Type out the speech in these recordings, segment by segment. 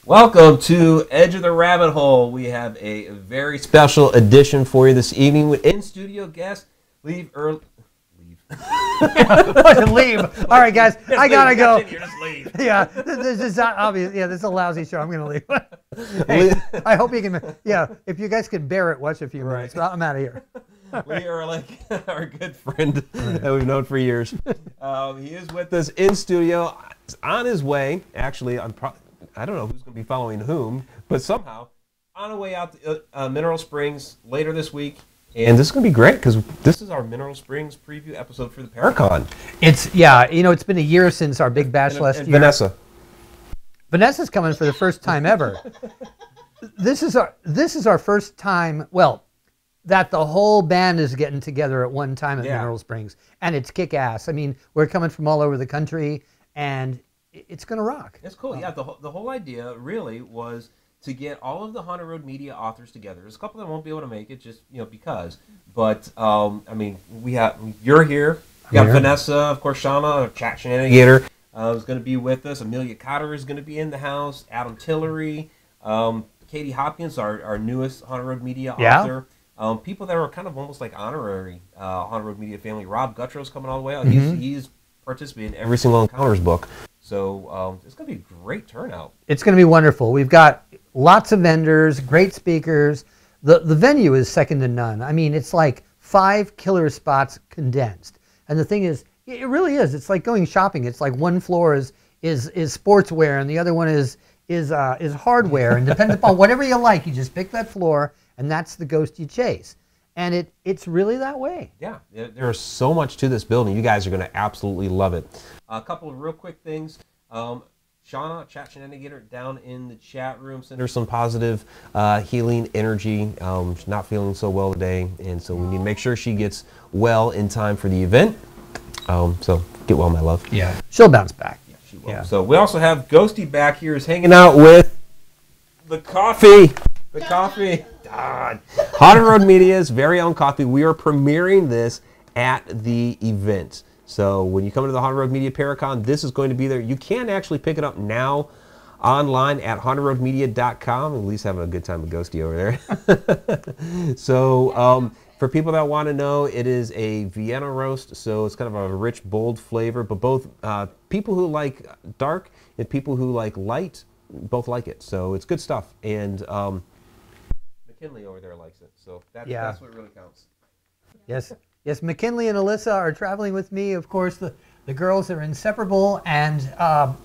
Welcome to Edge of the Rabbit Hole. We have a very special edition for you this evening with in-studio guest. Leave. All right, guys, I gotta go. Here, just leave. Yeah, this is obvious. Yeah, this is a lousy show. I'm gonna leave. Hey, I hope you can. Yeah, if you guys can bear it, watch a few minutes. But I'm out of here. Lee Ehrlich, our good friend that we've known for years. He is with us in studio, on his way. Actually, I don't know who's going to be following whom, but somehow on our way out to Mineral Springs later this week. And this is going to be great because this is our Mineral Springs preview episode for the ParaCon. It's been a year since our big bash last year. Vanessa's coming for the first time ever. This is our first time, well, that the whole band is getting together at one time at Mineral Springs, and it's kick-ass. I mean, we're coming from all over the country, and it's going to rock. It's cool. Yeah, the whole idea really was to get all of the Haunted Road Media authors together. There's a couple that won't be able to make it just, because. But, I mean, you're here. We got Vanessa, of course, Shauna, our chat shenanigator, is going to be with us. Amelia Cotter is going to be in the house. Adam Tillery. Katie Hopkins, our newest Haunted Road Media author. People that are kind of almost like honorary Haunted Road Media family. Rob Guttrell's coming all the way out. He's participating in every single Encounters book. So it's going to be a great turnout. It's going to be wonderful. We've got lots of vendors, great speakers. The venue is second to none. I mean, it's like 5 killer spots condensed. And the thing is, it really is. It's like going shopping. It's like one floor is sportswear and the other one is hardware. And depending upon whatever you like, you just pick that floor, and that's the ghost you chase. And it's really that way. Yeah, there's so much to this building. You guys are going to absolutely love it. A couple of real quick things. Shauna, chat shenanigator, down in the chat room, send her some positive healing energy. She's not feeling so well today, and so we need to make sure she gets well in time for the event. So get well, my love. Yeah, she'll bounce back. Yeah, she will. Yeah. So we also have Ghosty back here, is hanging out with the coffee. The coffee. God. Haunted Road Media's very own coffee. We are premiering this at the event. So when you come to the Haunted Road Media ParaCon, this is going to be there. You can actually pick it up now online at hauntedroadmedia.com. At least having a good time with Ghosty over there. So for people that want to know, it is a Vienna roast. So it's kind of a rich, bold flavor. But both people who like dark and people who like light both like it. So it's good stuff. And McKinley over there likes it. So that's what really counts. Yes. Yes, McKinley and Alyssa are traveling with me. Of course, the girls are inseparable, and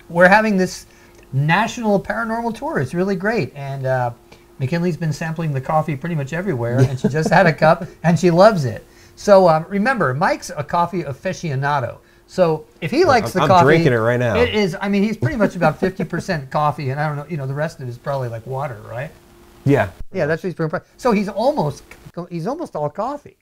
we're having this national paranormal tour. It's really great, and McKinley's been sampling the coffee pretty much everywhere, and she just had a cup, and she loves it. So remember, Mike's a coffee aficionado. So if he likes the coffee, I'm drinking it right now. It is. I mean, he's pretty much about 50% coffee, and I don't know. The rest of it is probably like water, right? Yeah. Yeah, that's what he's pretty much. So he's almost all coffee.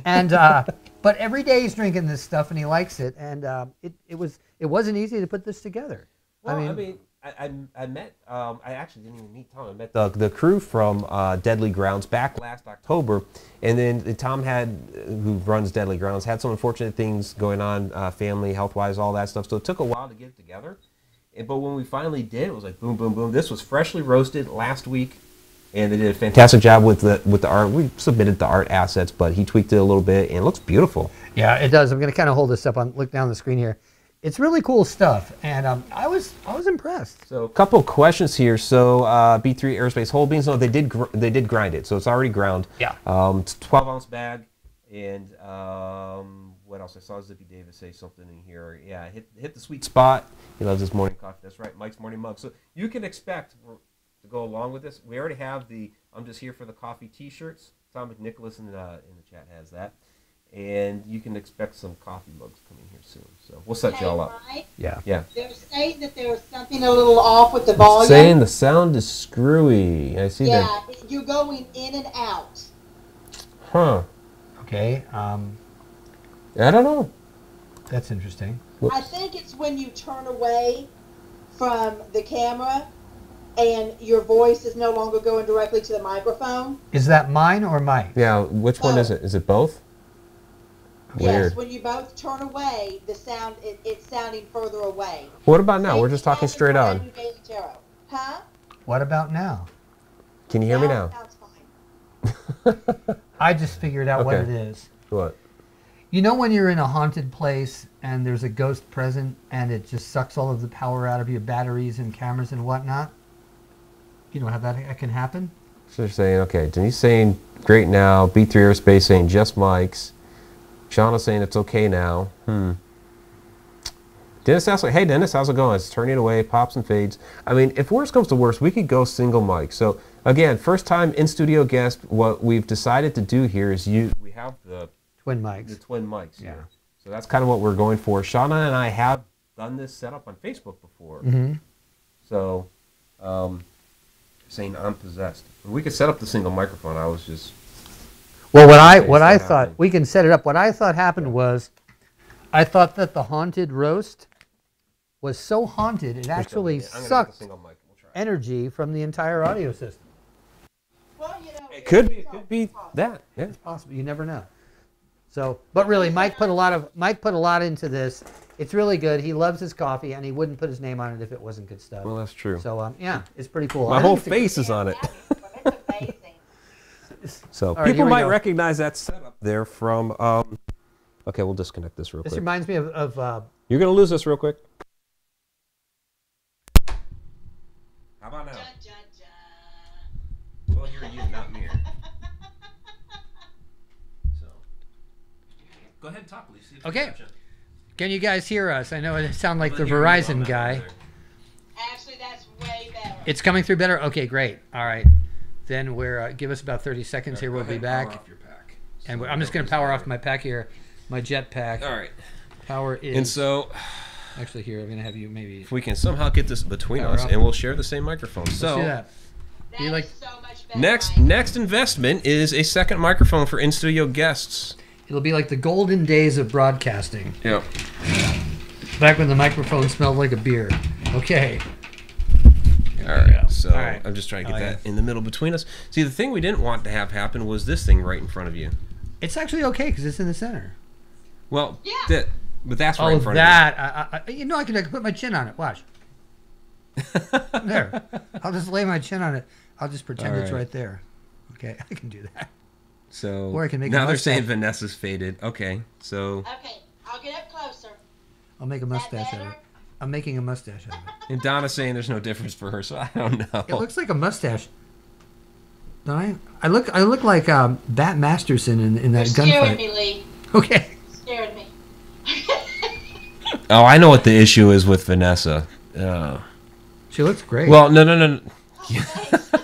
And but every day he's drinking this stuff and he likes it, and it wasn't easy to put this together. Well, I met I actually didn't even meet Tom. I met the crew from Deadly Grounds back last October, and then Tom who runs Deadly Grounds, had some unfortunate things going on, family, health-wise, all that stuff. So it took a while to get it together. But when we finally did, it was like boom, boom, boom. This was freshly roasted last week. And they did a fantastic job with the art. We submitted the art assets, but he tweaked it a little bit, and it looks beautiful. Yeah, it does. I'm going to kind of hold this up look down the screen here. It's really cool stuff, and I was impressed. So a couple questions here. So B3 Aerospace Holdings, no, they did grind it, so it's already ground. Yeah. It's a 12-ounce bag, and what else? I saw Zippy Davis say something in here. Yeah, hit the sweet spot. He loves his morning coffee. That's right, Mike's morning mug. So you can expect. To go along with this, we already have the "I'm Just Here for the Coffee" T-shirts. Tom McNicholas in the chat has that, and you can expect some coffee mugs coming here soon. So we'll set y'all up. Right? Yeah. They're saying that there was something a little off with the volume. Saying the sound is screwy. I see that. Yeah, you're going in and out. Huh. Okay. I don't know. That's interesting. I think it's when you turn away from the camera. and your voice is no longer going directly to the microphone. Is that mine or Mike? Yeah, which one is it? Is it both? Weird. Yes, when you both turn away, the sound it's sounding further away. What about now? We're just talking straight on. Huh? What about now? Can you hear me now? Sounds fine. I just figured out what Okay. it is. What? You know when you're in a haunted place and there's a ghost present and it just sucks all of the power out of your batteries and cameras and whatnot? You know how that can happen? So they're saying, okay, Denise saying great now, B3 Aerospace saying just mics. Shauna's saying it's okay now. Dennis asks, hey Dennis, how's it going? It's turning away, pops and fades. I mean, if worse comes to worse, we could go single mic. So again, first time in studio guest, what we've decided to do here is we have the Twin mics. The twin mics. Yeah. So that's kind of what we're going for. Shauna and I have done this setup on Facebook before. So, saying I'm possessed. We could set up the single microphone. I was just. Well, what I thought, we can set it up. What I thought happened was, I thought that the haunted roast was so haunted it actually sucked energy from the entire audio system. Well, you know, it could be that. Yeah. It's possible. You never know. So, but really, Mike put a lot into this. It's really good. He loves his coffee, and he wouldn't put his name on it if it wasn't good stuff. Well, that's true. So, yeah, it's pretty cool. My whole face is on it. it's amazing. So right, people might go. recognize that setup there from. Okay, we'll disconnect this real quick. This reminds me of You're gonna lose this real quick. How about now? We'll hear you, not me. So, go ahead and talk, Lisa. Okay. Can you guys hear us? I know it sounds like the Verizon guy. Actually, that's way better. It's coming through better? Okay, great. All right. Then we're, give us about 30 seconds here. We'll be back. Power off your pack. And I'm just going to power off my pack here. My jet pack. All right. Power is... And so... Actually, here, I'm going to have you maybe... If we can somehow get this between Power us, off. and we'll share the same microphone. Let's So... do that. That you like- is so much better. Next investment is a second microphone for in-studio guests. It'll be like the golden days of broadcasting. Yep. Back when the microphone smelled like a beer. Okay. All right. So All right. I'm just trying to get that in the middle between us. See, the thing we didn't want to have happen was this thing right in front of you. It's actually okay because it's in the center. Well, Yeah. but that's right in front that. You know, I can put my chin on it. Watch. There. I'll just lay my chin on it. I'll just pretend it's right there. Okay, I can do that. So Or I can make a now they're mustache. saying Vanessa's faded. Okay, so Okay, I'll get up closer. I'll make a mustache out of better? it. I'm making a mustache out of it. and Donna's saying there's no difference for her, so I don't know. It looks like a mustache. Don't I? I look like Bat Masterson in that You're scaring gunfight. me, Lee. Okay. Scaring me. Oh, I know what the issue is with Vanessa. She looks great. Well, no.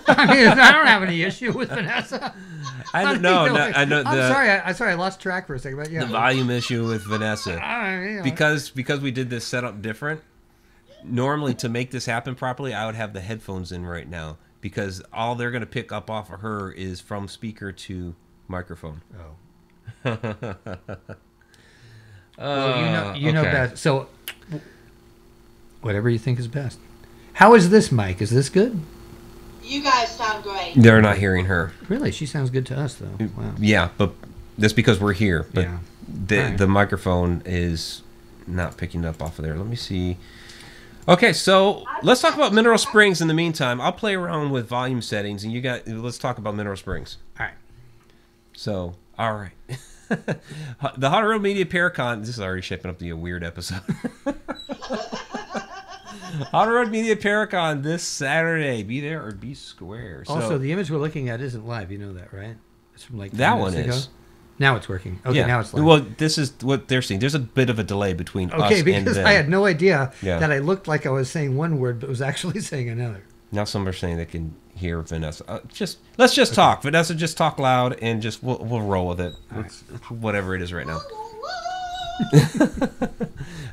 I mean, I don't have any issue with Vanessa. I don't know. I know I'm sorry. I lost track for a second. But yeah. the volume issue with Vanessa. You know. Because we did this setup different. Normally, to make this happen properly, I would have the headphones in right now because all they're going to pick up off of her is from speaker to microphone. Oh. Well, you know okay. best. So, whatever you think is best. How is this mic? Is this good? You guys sound great. They're not hearing her. Really, she sounds good to us, though. Wow. Yeah, but that's because we're here. But Yeah. the microphone is not picking up off of there. Let me see. Okay, so let's talk about Mineral Springs in the meantime. I'll play around with volume settings, and let's talk about Mineral Springs. All right. So, all right. The Haunted Road Media ParaCon. This is already shaping up to be a weird episode. Haunted Road Media ParaCon this Saturday. Be there or be square. So, Also, the image we're looking at isn't live. You know that, right? It's from like 10 that one minutes is. ago. Now it's working. Okay, Yeah. now it's live. Well, this is what they're seeing. There's a bit of a delay between us Okay, and because them. I had no idea Yeah. that I looked like I was saying one word, but was actually saying another. Now some are saying they can hear Vanessa. Let's just talk. Vanessa, just talk loud and just we'll roll with it. It's whatever it is right now.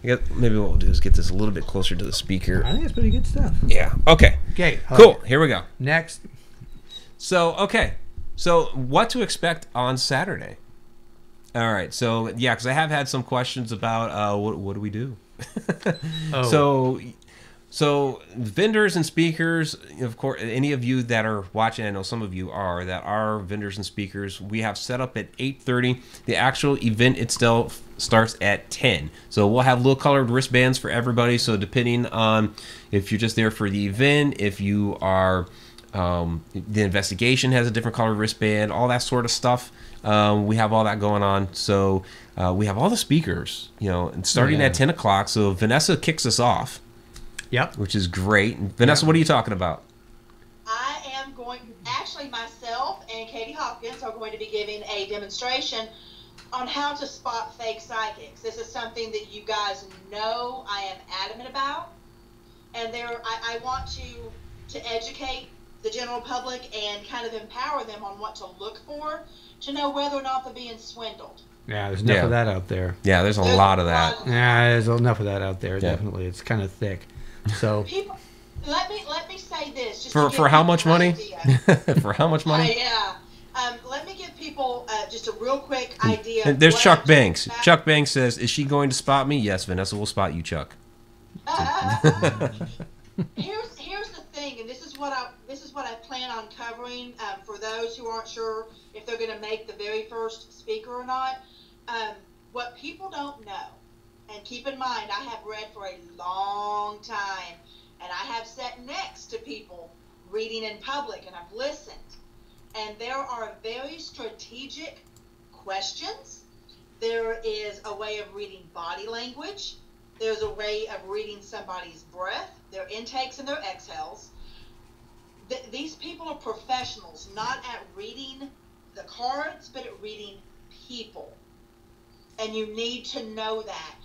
Maybe what we'll do is get this a little bit closer to the speaker. I think it's pretty good stuff. Yeah. Okay. Okay. Cool. Here we go. Next. So what to expect on Saturday? All right. So because I have had some questions about what do we do. Oh. So So vendors and speakers, of course, any of you that are watching, I know some of you are, that are vendors and speakers, we have set up at 8:30. The actual event itself starts at 10. So we'll have little colored wristbands for everybody. So depending on if you're just there for the event, if you are, the investigation has a different colored wristband, all that sort of stuff. We have all that going on. So we have all the speakers, and starting at 10 o'clock. So Vanessa kicks us off. Yep. Which is great. Vanessa, what are you talking about? I am going, actually myself and Katie Hopkins are going to be giving a demonstration on how to spot fake psychics. This is something that you guys know I am adamant about. And I want to educate the general public and kind of empower them on what to look for to know whether or not they're being swindled. Yeah, there's enough of that out there. Yeah, there's a lot of that. Yeah, there's enough of that out there, definitely. It's kind of thick. So people, let me say this. Just for how much money? For how much money? Yeah. Let me give people just a real quick idea. There's Chuck Banks. Chuck Banks says, "Is she going to spot me?" Yes, Vanessa will spot you, Chuck. Here's the thing, and this is what I plan on covering for those who aren't sure if they're going to make the very first speaker or not. What people don't know. And keep in mind, I have read for a long time, and I have sat next to people reading in public, and I've listened. And there are very strategic questions. There is a way of reading body language. There's a way of reading somebody's breath, their intakes and their exhales. These people are professionals, not at reading the cards, but at reading people. And you need to know that.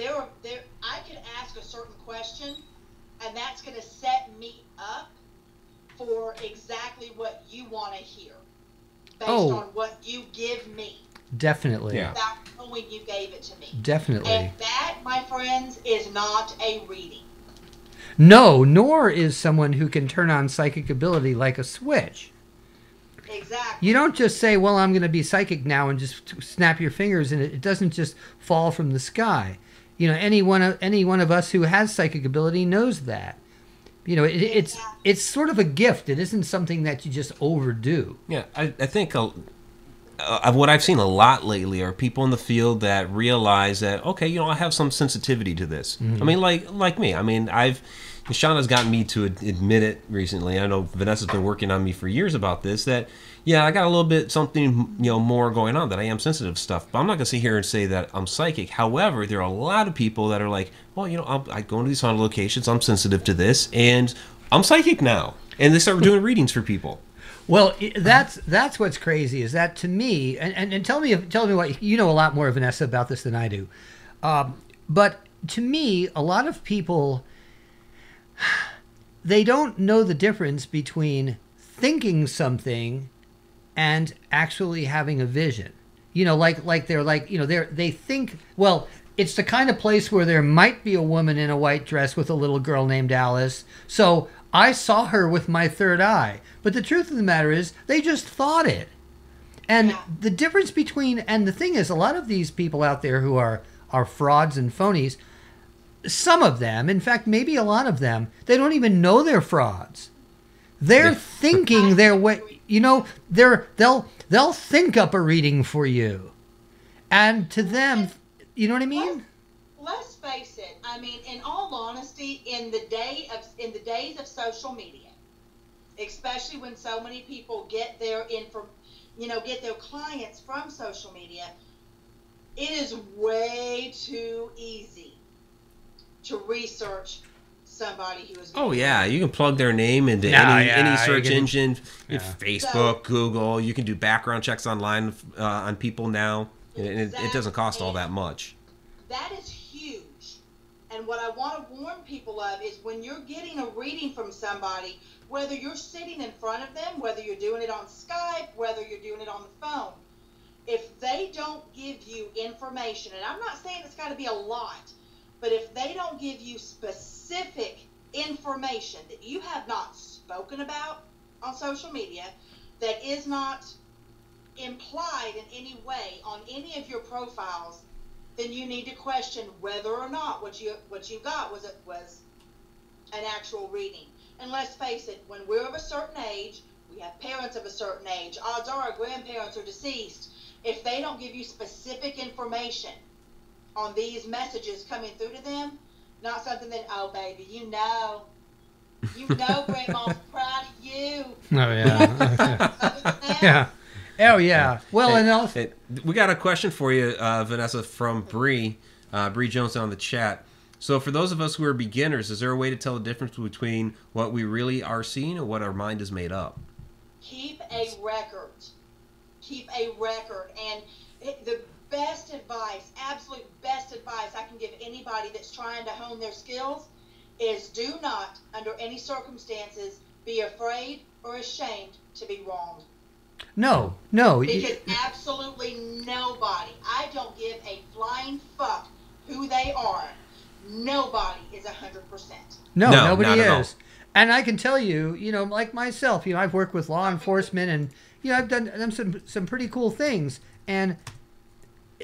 I could ask a certain question, and that's going to set me up for exactly what you want to hear, based on what you give me. Definitely. Yeah. Without knowing you gave it to me. Definitely. And that, my friends, is not a reading. No, nor is someone who can turn on psychic ability like a switch. Exactly. You don't just say, well, I'm going to be psychic now and just snap your fingers and it doesn't just fall from the sky. Any one of us who has psychic ability knows that. It's sort of a gift. It isn't something that you just overdo. Yeah, I think what I've seen a lot lately are people in the field that realize that, okay, I have some sensitivity to this. Mm-hmm. I mean, like me. I mean, Shauna's gotten me to admit it recently. I know Vanessa's been working on me for years about this, that, I got a little bit something, more going on, that I am sensitive to stuff. But I'm not going to sit here and say that I'm psychic. However, there are a lot of people that are like, well, I go into these haunted locations, I'm sensitive to this, and I'm psychic now. And they start doing readings for people. Well, that's what's crazy, is that to me, and tell me what, you know a lot more, Vanessa, about this than I do. But to me, a lot of people, they don't know the difference between thinking something and actually having a vision. They think, well, it's the kind of place where there might be a woman in a white dress with a little girl named Alice. So I saw her with my third eye. But the truth of the matter is, they just thought it. And the difference between, and the thing is, a lot of these people out there who are frauds and phonies, some of them, in fact, maybe a lot of them, they don't even know they're frauds. They're thinking their way, they'll think up a reading for you. And to them, you know what I mean? Let's face it. I mean, in all honesty, in the days of social media, especially when so many people get their clients from social media, it is way too easy to research somebody who is. Oh yeah, you can plug their name into any search engine, Facebook, Google. You can do background checks online on people now, and it doesn't cost all that much. That is huge. And what I want to warn people of is, when you're getting a reading from somebody, whether you're sitting in front of them, whether you're doing it on Skype, whether you're doing it on the phone, if they don't give you information, and I'm not saying it's got to be a lot, but if they don't give you specific information that you have not spoken about on social media, that is not implied in any way on any of your profiles, then you need to question whether or not what you got was an actual reading. And let's face it, when we're of a certain age, we have parents of a certain age, odds are our grandparents are deceased. If they don't give you specific information on these messages coming through to them, not something that, oh baby, grandma's proud of you. Oh yeah. Yeah. Oh yeah. Well, and also, we got a question for you, Vanessa, from Bree Jones on the chat. So for those of us who are beginners, is there a way to tell the difference between what we really are seeing and what our mind is made up? Keep a record. And the best advice, absolute best advice I can give anybody that's trying to hone their skills is do not, under any circumstances, be afraid or ashamed to be wrong. No. Because absolutely nobody, I don't give a flying fuck who they are. Nobody is 100%. No, nobody is. And I can tell you, like myself, I've worked with law enforcement, and I've done some pretty cool things. And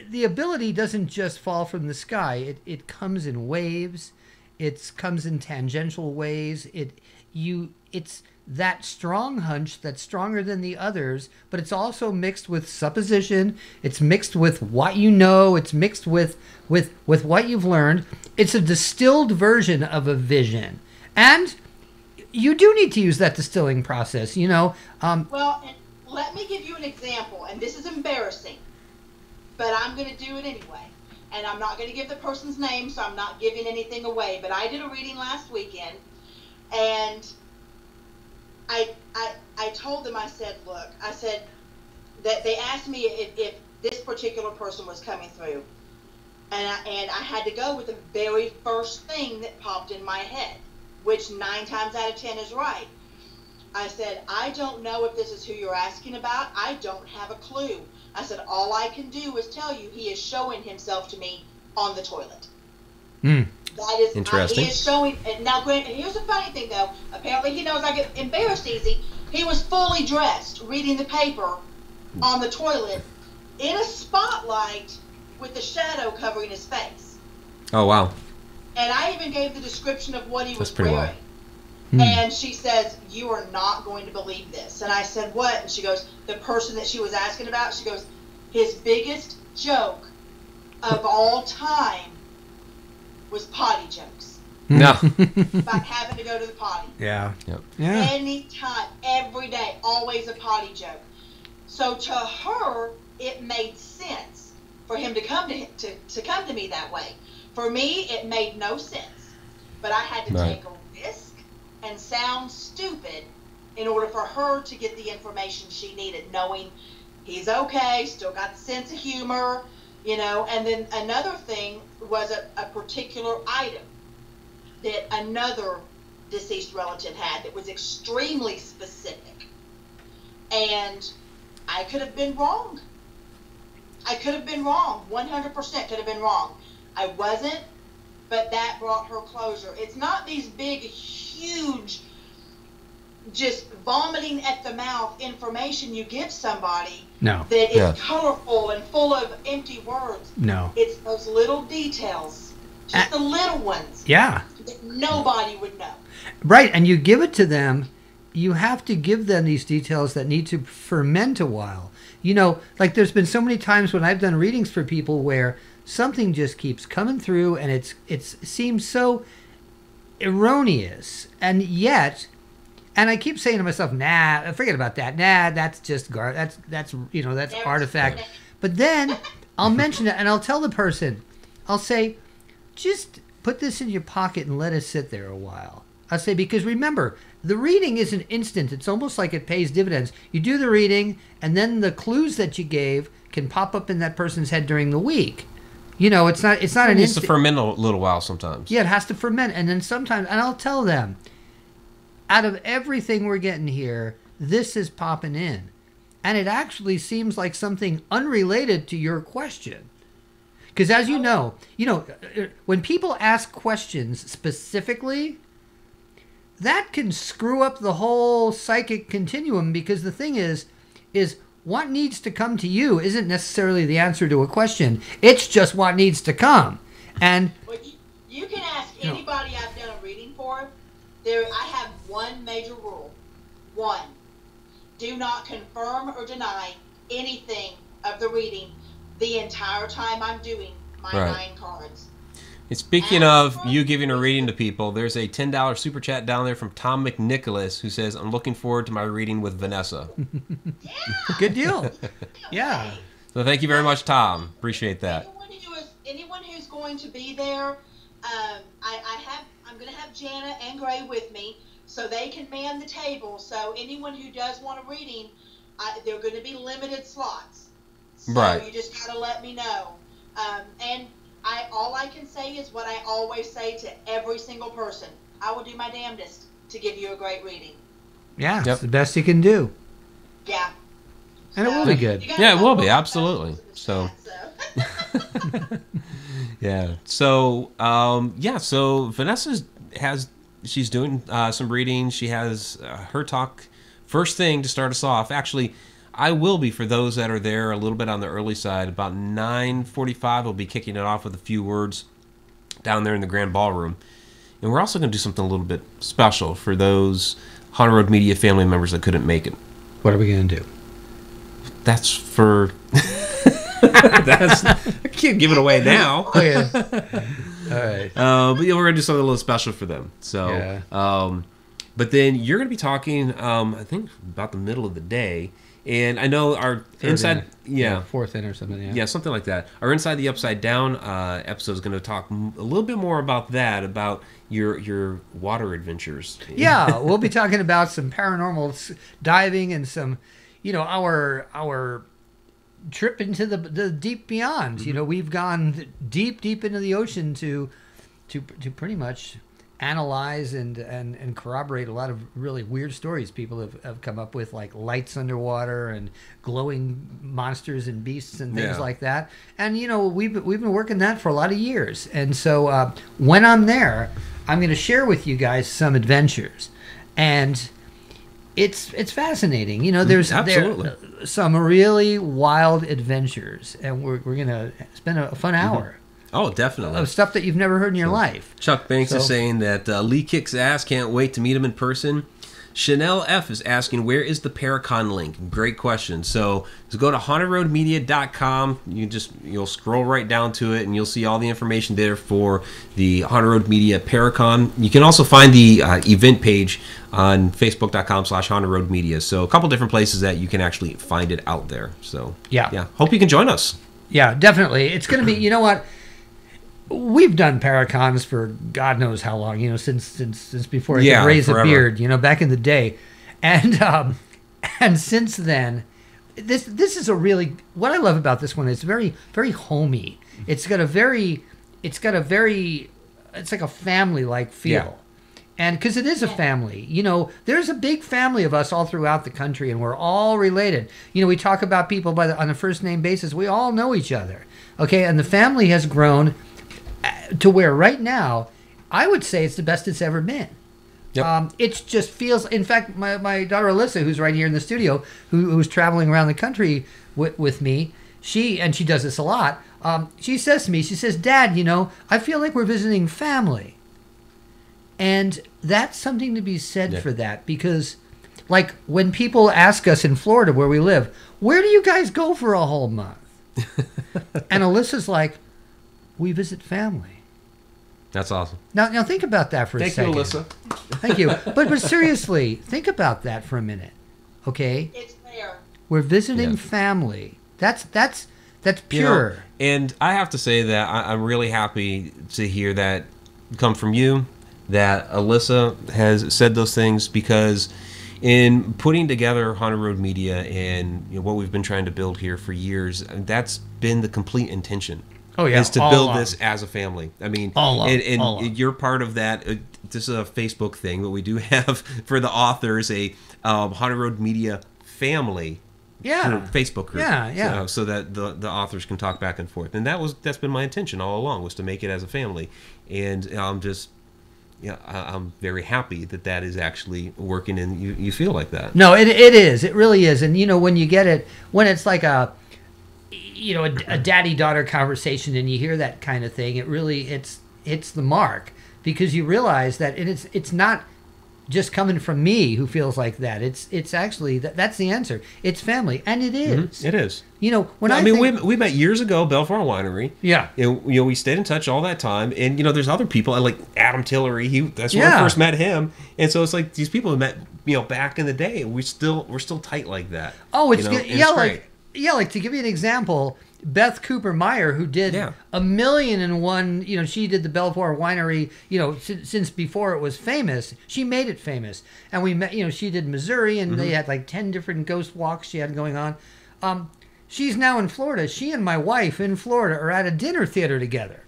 the ability doesn't just fall from the sky. It comes in waves. It comes in tangential ways. It's that strong hunch that's stronger than the others, but it's also mixed with supposition. It's mixed with what you know. It's mixed with what you've learned. It's a distilled version of a vision. And you do need to use that distilling process, Well, and let me give you an example, and this is embarrassing, but I'm going to do it anyway. And I'm not going to give the person's name, so I'm not giving anything away. But I did a reading last weekend, and I told them, I said that they asked me if this particular person was coming through. And I had to go with the very first thing that popped in my head, which 9 times out of 10 is right. I said, I don't know if this is who you're asking about. I don't have a clue. I said, all I can do is tell you he is showing himself to me on the toilet. That is interesting. He is showing. And now, granted, here's the funny thing, though. Apparently, he knows I get embarrassed easy. He was fully dressed, reading the paper on the toilet, in a spotlight with the shadow covering his face. Oh, wow. And I even gave the description of what he was pretty wearing. And she says, you are not going to believe this. And I said, what? And she goes, the person that she was asking about, she goes, his biggest joke of all time was potty jokes. No. About having to go to the potty. Yeah. Yep. Yeah. Anytime, every day, always a potty joke. So to her, it made sense for him to come to me that way. For me, it made no sense. But I had to take a risk and sound stupid in order for her to get the information she needed, knowing he's okay, still got the sense of humor, And then another thing was a particular item that another deceased relative had that was extremely specific. And I could have been wrong. 100% could have been wrong. I wasn't, but that brought her closure. It's not these big, huge, just vomiting at the mouth information you give somebody that is colorful and full of empty words. No. It's those little details, just the little ones. Yeah. That nobody would know. Right, and you give it to them, you have to give them these details that need to ferment a while. Like there's been so many times when I've done readings for people where something just keeps coming through and it seems so erroneous, and yet, and I keep saying to myself, nah, forget about that. Nah, that's just that's artifact. But then I'll mention it and I'll tell the person, I'll say, just put this in your pocket and let it sit there a while. I'll say, because remember, the reading isn't instant. It's almost like it pays dividends. You do the reading, and then the clues that you gave can pop up in that person's head during the week. It's not an instant. It needs to ferment a little while sometimes. Yeah, it has to ferment. And then sometimes, and I'll tell them, out of everything we're getting here, this is popping in. And it actually seems like something unrelated to your question. Because as you know, when people ask questions specifically, that can screw up the whole psychic continuum, because the thing is what needs to come to you isn't necessarily the answer to a question. It's just what needs to come. And well, you can ask anybody I've done a reading for, I have one major rule. One, do not confirm or deny anything of the reading the entire time I'm doing my 9 cards. And speaking of you giving a reading to people, there's a $10 super chat down there from Tom McNicholas who says, I'm looking forward to my reading with Vanessa. Yeah. Good deal. Yeah. So thank you very much, Tom. Appreciate that. Anyone who's going to be there, I'm going to have Jana and Gray with me so they can man the table. So anyone who does want a reading, they're going to be limited slots. So you just got to let me know. And all I can say is what I always say to every single person. I will do my damnedest to give you a great reading. Yeah, it's the best you can do. Yeah. And it will be good. Yeah, it will be, absolutely. So yeah. So so Vanessa she's doing some readings. She has her talk first thing to start us off. Actually, I will be, for those that are there a little bit on the early side, about 9:45 we'll be kicking it off with a few words down there in the grand ballroom. And we're also going to do something a little bit special for those Haunted Road Media family members that couldn't make it. What are we going to do? That's for... I can't give it away now. Oh, yeah. All right. But we're going to do something a little special for them. So, but then you're going to be talking, I think, about the middle of the day. And I know our inside, fourth in or something, yeah, something like that. Our Inside the Upside Down episode is going to talk a little bit more about that, about your water adventures. Yeah, we'll be talking about some paranormal diving and some, our trip into the deep beyond. Mm-hmm. We've gone deep into the ocean to pretty much analyze and corroborate a lot of really weird stories people have come up with, like lights underwater and glowing monsters and beasts and things like that. And we've been working that for a lot of years. And so when I'm there, I'm going to share with you guys some adventures, and it's fascinating. There's some really wild adventures, and we're going to spend a fun hour. Oh, definitely. Of stuff that you've never heard in your life. Chuck Banks is saying that Lee kicks ass. Can't wait to meet him in person. Chanel F is asking, where is the ParaCon link? Great question. So go to hauntedroadmedia.com. You'll scroll right down to it, and you'll see all the information there for the Haunted Road Media ParaCon. You can also find the event page on facebook.com/Haunted Road Media. So a couple different places that you can actually find it out there. So yeah. Hope you can join us. Yeah, definitely. It's going to be, what? We've done ParaCons for God knows how long, since before I could raise a beard, back in the day. And since then, this is what I love about this one is very, very homey. It's like a family-like feel. Yeah. And because it is a family, there's a big family of us all throughout the country, and we're all related. We talk about people on a first name basis. We all know each other. Okay. And the family has grown to where right now, I would say it's the best it's ever been. Yep. It just feels, in fact, my daughter Alyssa, who's right here in the studio, who's traveling around the country with me, she does this a lot. She says to me, Dad, I feel like we're visiting family. And that's something to be said for that, because like when people ask us in Florida where we live, where do you guys go for a whole month? And Alyssa's like, we visit family. That's awesome. Now think about that for a second. Thank you, Alyssa. Thank you. But seriously, think about that for a minute. Okay? It's there. We're visiting family. That's pure. And I have to say that I'm really happy to hear that come from you, that Alyssa has said those things, because in putting together Haunted Road Media and what we've been trying to build here for years, that's been the complete intention. Oh yeah, is to build this as a family. I mean, and you're part of that. This is a Facebook thing, but we do have for the authors a Haunted Road Media family Facebook group. Yeah. So that the authors can talk back and forth, and that's been my intention all along, was to make it as a family, and I'm very happy that is actually working, and you feel like that. No, it is. It really is, and when you get it, when it's like a daddy-daughter conversation, and you hear that kind of thing, it really hits the mark, because you realize that it's not just coming from me who feels like that. It's actually that's the answer. It's family, and it is. It is. You know, when I mean, we met years ago, Belvoir Winery. Yeah. We stayed in touch all that time, and there's other people like Adam Tillery. That's when I first met him, and so it's like these people we met back in the day. We're still tight like that. Oh, it's good. It's great. Like to give you an example, Beth Cooper Meyer, who did 1,000,001, she did the Belvoir Winery, since before it was famous. She made it famous. And we met, she did Missouri, and they had like 10 different ghost walks she had going on. She's now in Florida. She and my wife in Florida are at a dinner theater together.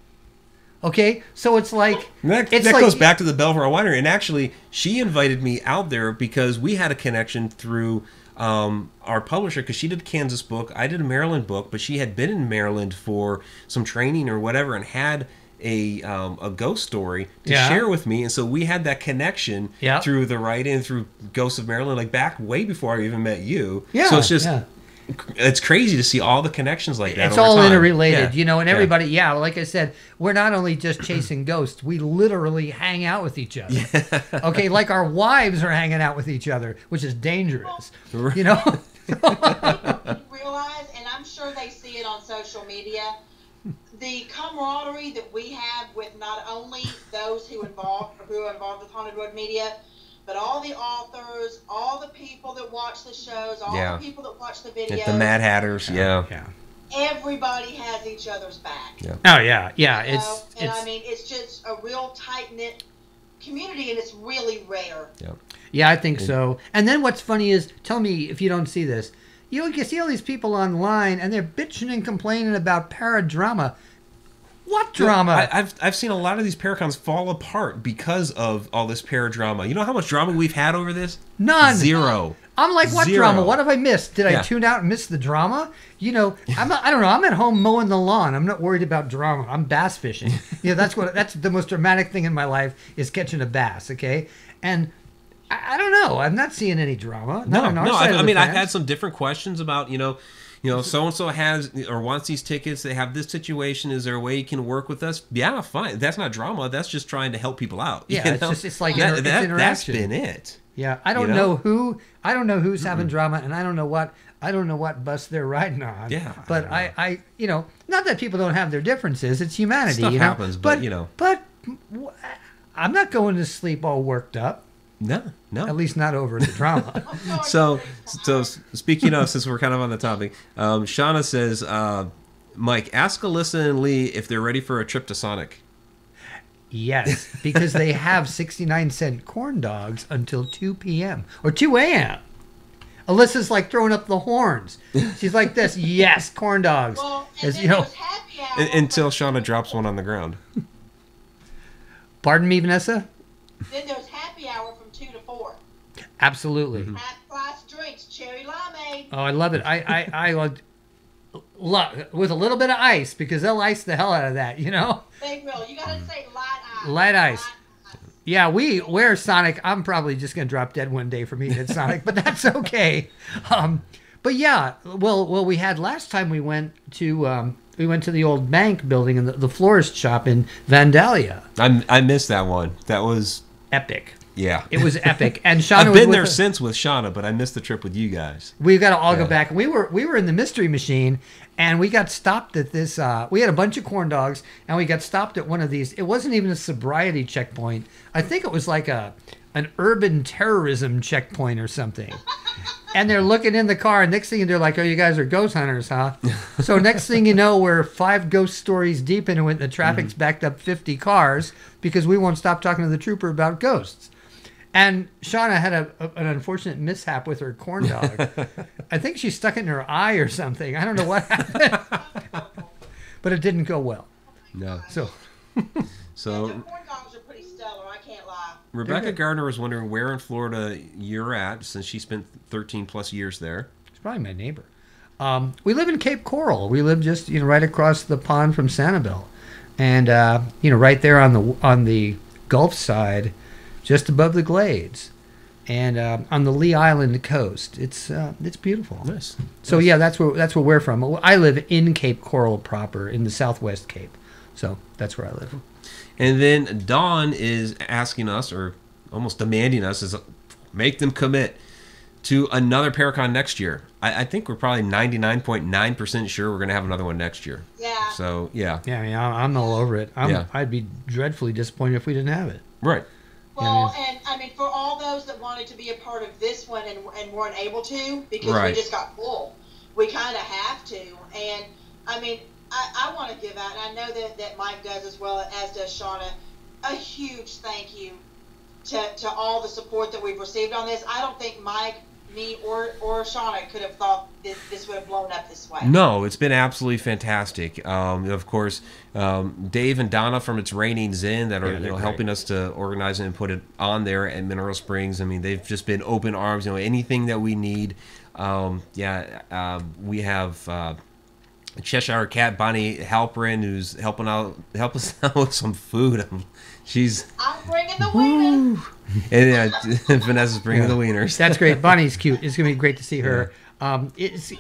Okay, so it's like... That goes back to the Belvoir Winery. And actually, she invited me out there because we had a connection through... our publisher, because she did a Kansas book, I did a Maryland book, but she had been in Maryland for some training or whatever and had a ghost story to share with me, and so we had that connection through the writing, through Ghosts of Maryland, like back way before I even met you. So it's just it's crazy to see all the connections like that. It's all interrelated, and everybody, like I said, we're not only just chasing ghosts, we literally hang out with each other. Okay, like our wives are hanging out with each other, which is dangerous. Realize, and I'm sure they see it on social media, the camaraderie that we have with not only those who are involved with Haunted Road Media, but all the authors, all the people that watch the shows, all the people that watch the videos. The Mad Hatters, Everybody has each other's back. Oh, yeah. I mean, it's just a real tight-knit community, and it's really rare. Yeah, I think so. And then what's funny is, tell me if you don't see this, you see all these people online, and they're bitching and complaining about paradrama. What drama? I've seen a lot of these ParaCons fall apart because of all this paradrama. You know how much drama we've had over this? None. Zero. I'm like, what drama? What have I missed? Did I tune out and miss the drama? I don't know. I'm at home mowing the lawn. I'm not worried about drama. I'm bass fishing. That's the most dramatic thing in my life is catching a bass. Okay, and I don't know. I'm not seeing any drama. No. I mean, I've had some different questions about so and so has or wants these tickets. They have this situation. Is there a way you can work with us? Yeah, fine. That's not drama. That's just trying to help people out. Yeah, it's like it's interaction. That's been it. Yeah, I don't know who's having drama, and I don't know what bus they're riding on. Yeah, but I not that people don't have their differences. It's humanity. Stuff happens, but I'm not going to sleep all worked up. No. At least not over the drama. So speaking of, since we're kind of on the topic, Shauna says, Mike, ask Alyssa and Lee if they're ready for a trip to Sonic. Yes, because they have 69-cent corn dogs until 2 p.m. or 2 a.m. Alyssa's like throwing up the horns. She's like this, yes, corn dogs. Well, and there's happy hour until Shauna drops one on the ground. Pardon me, Vanessa? Then there's happy hour from 2 to 4. Absolutely. Half-price drinks, cherry limeade. Oh, I love it. I with a little bit of ice, because they'll ice the hell out of that, They will. You got to say light ice. Light ice. Yeah, we're Sonic. I'm probably just going to drop dead one day from eating at Sonic, but that's okay. But yeah, well, we had last time we went to the old bank building and the florist shop in Vandalia. I missed that one. That was epic. Yeah, it was epic. And Shauna I've been there since with Shauna, but I missed the trip with you guys. We've got to all go back. We were in the Mystery Machine, and we got stopped at this. We had a bunch of corn dogs, and we got stopped at one of these. It wasn't even a sobriety checkpoint. I think it was like an urban terrorism checkpoint or something. And they're looking in the car, and next thing they're like, "Oh, you guys are ghost hunters, huh?" So next thing you know, we're 5 ghost stories deep into it, and the traffic's backed up 50 cars because we won't stop talking to the trooper about ghosts. And Shauna had an unfortunate mishap with her corn dog. I think she stuck it in her eye or something. I don't know what happened. But it didn't go well. No. So the corn dogs are pretty stellar, I can't lie. Rebecca Gardner was wondering where in Florida you're at, since she spent 13 plus years there. She's probably my neighbor. We live in Cape Coral. We live just right across the pond from Sanibel. And right there on the Gulf side, just above the Glades, and on the Lee Island coast. It's beautiful. Nice. So yeah, that's where we're from. I live in Cape Coral proper, in the Southwest Cape. So that's where I live. And then Dawn is asking us, or almost demanding us is make them commit to another ParaCon next year. I think we're probably 99.9% sure we're going to have another one next year. Yeah. So, yeah. Yeah, I mean, I'm all over it. I'd be dreadfully disappointed if we didn't have it. Right. Well, and I mean, for all those that wanted to be a part of this one and weren't able to because Right. we just got full, we kind of have to. And I mean, I want to give out, and I know that Mike does as well, as does Shauna, a huge thank you to all the support that we've received on this. I don't think Mike, me, or Shauna could have thought this would have blown up this way. No, it's been absolutely fantastic. Of course, Dave and Donna from It's Raining Zen that are helping us to organize it and put it on there at Mineral Springs. I mean, they've just been open arms. Anything that we need. We have Cheshire Cat Bonnie Halperin who's help us out with some food. I'm bringing the wieners. And Vanessa's bringing the wieners. That's great. Bonnie's cute. It's gonna be great to see her. It's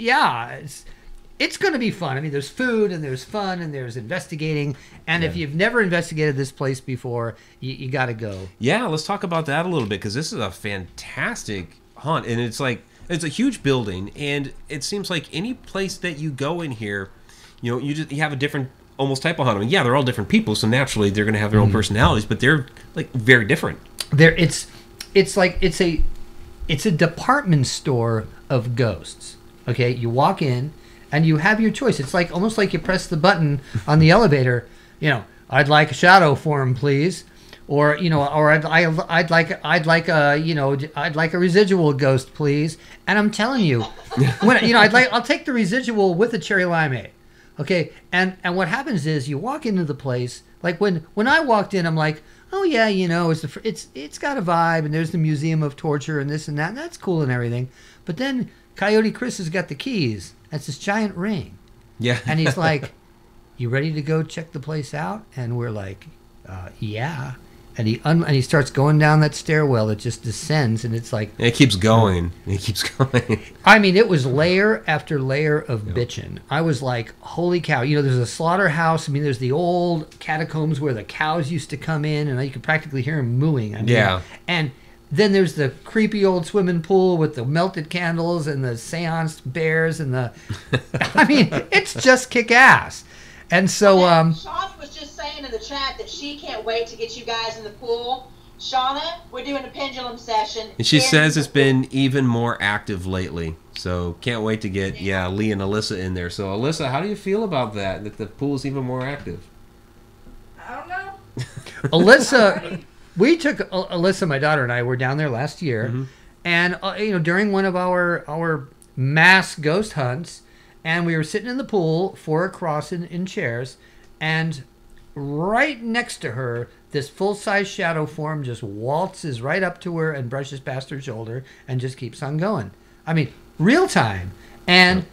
gonna be fun. I mean, there's food and there's fun and there's investigating. And if you've never investigated this place before, you got to go. Yeah, let's talk about that a little bit because this is a fantastic hunt, and it's a huge building, and it seems like any place that you go in here, you have a different almost type of hunt. I mean, yeah, they're all different people, so naturally they're going to have their own personalities, but they're like very different. It's a department store of ghosts. Okay, you walk in and you have your choice. It's like almost like you press the button on the elevator. I'd like a shadow form, please. Or I'd like a residual ghost, please. And I'm telling you, I'll take the residual with a cherry limeade. Okay, and what happens is you walk into the place. Like when I walked in, I'm like, oh yeah, it's got a vibe, and there's the Museum of Torture and this and that, and that's cool and everything. But then Coyote Chris has got the keys. That's this giant ring. Yeah, and he's like, you ready to go check the place out? And we're like, yeah. And he starts going down that stairwell that just descends, and it's like... It keeps going. It keeps going. I mean, it was layer after layer of bitchin'. I was like, holy cow. There's a slaughterhouse. I mean, there's the old catacombs where the cows used to come in, and you could practically hear them mooing. I mean, yeah. And then there's the creepy old swimming pool with the melted candles and the seanced bears and the... I mean, it's just kick-ass. And so, Shauna was just saying in the chat that she can't wait to get you guys in the pool. Shauna, we're doing a pendulum session. And she says it's been even more active lately. So can't wait to get Lee and Alyssa in there. So Alyssa, how do you feel about that the pool is even more active? I don't know. Alyssa, we took Alyssa, my daughter, and I were down there last year, and during one of our mass ghost hunts. And we were sitting in the pool, 4 across in chairs, and right next to her, this full-size shadow form just waltzes right up to her and brushes past her shoulder and just keeps on going. I mean, real time. And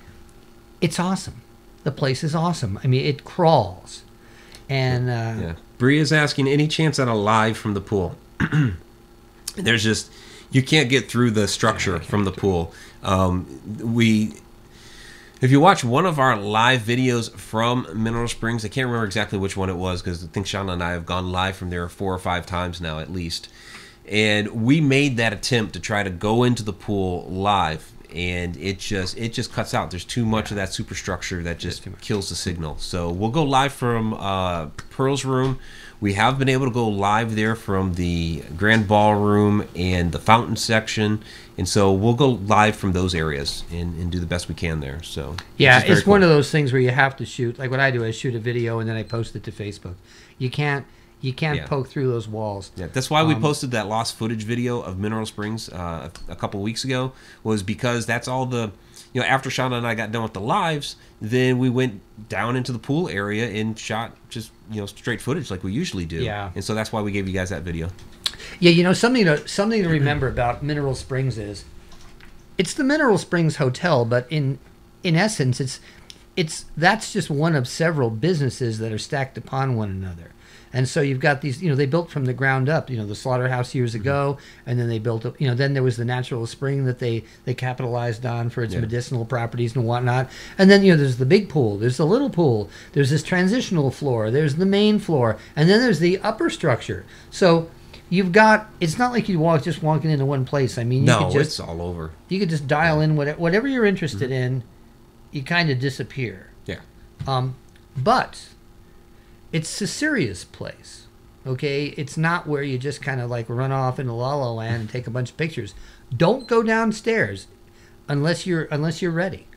it's awesome. The place is awesome. I mean, it crawls. And Bria's asking, any chance at a live from the pool? There's just, you can't get through the structure from the pool. If you watch one of our live videos from Mineral Springs, I can't remember exactly which one it was because I think Shauna and I have gone live from there 4 or 5 times now at least. And we made that attempt to try to go into the pool live, and it just cuts out. There's too much of that superstructure that just kills the signal. So we'll go live from Pearl's room. We have been able to go live there from the Grand Ballroom and the fountain section. And so we'll go live from those areas and do the best we can there. So yeah, it's one of those things where you have to shoot. Like what I do, I shoot a video and then I post it to Facebook. You can't poke through those walls. Yeah, that's why we posted that lost footage video of Mineral Springs a couple weeks ago, was because that's all the... after Shauna and I got done with the lives, then we went down into the pool area and shot just, straight footage like we usually do. Yeah. And so that's why we gave you guys that video. Yeah, something to remember about Mineral Springs is it's the Mineral Springs Hotel, but in essence that's just one of several businesses that are stacked upon one another. And so you've got these, they built from the ground up, the slaughterhouse years ago, and then they built up, then there was the natural spring that they capitalized on for its medicinal properties and whatnot. And then, there's the big pool, there's the little pool, there's this transitional floor, there's the main floor, and then there's the upper structure. So you've got. It's not like you just walking into one place. I mean, you No, could just, it's all over. You could just dial in whatever you're interested in. You kind of disappear. Yeah. But it's a serious place. Okay, it's not where you just kind of like run off into La La Land and take a bunch of pictures. Don't go downstairs unless you're ready.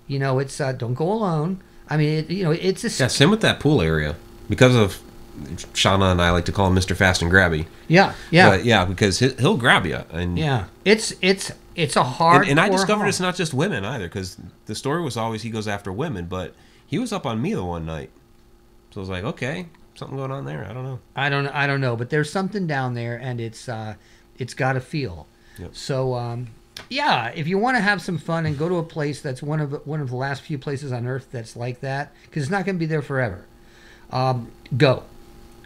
You know, it's don't go alone. I mean, it's a Same with that pool area because of Shauna and I like to call him Mr. Fast and Grabby. Yeah. But yeah, because he'll grab you. And yeah, it's a hard. And I discovered it's not just women either, because the story was always he goes after women, but he was up on me the one night. So I was like, okay, something going on there. I don't know. I don't know, but there's something down there, and it's got a feel. Yep. So yeah, if you want to have some fun and go to a place that's one of the last few places on Earth that's like that, because it's not going to be there forever.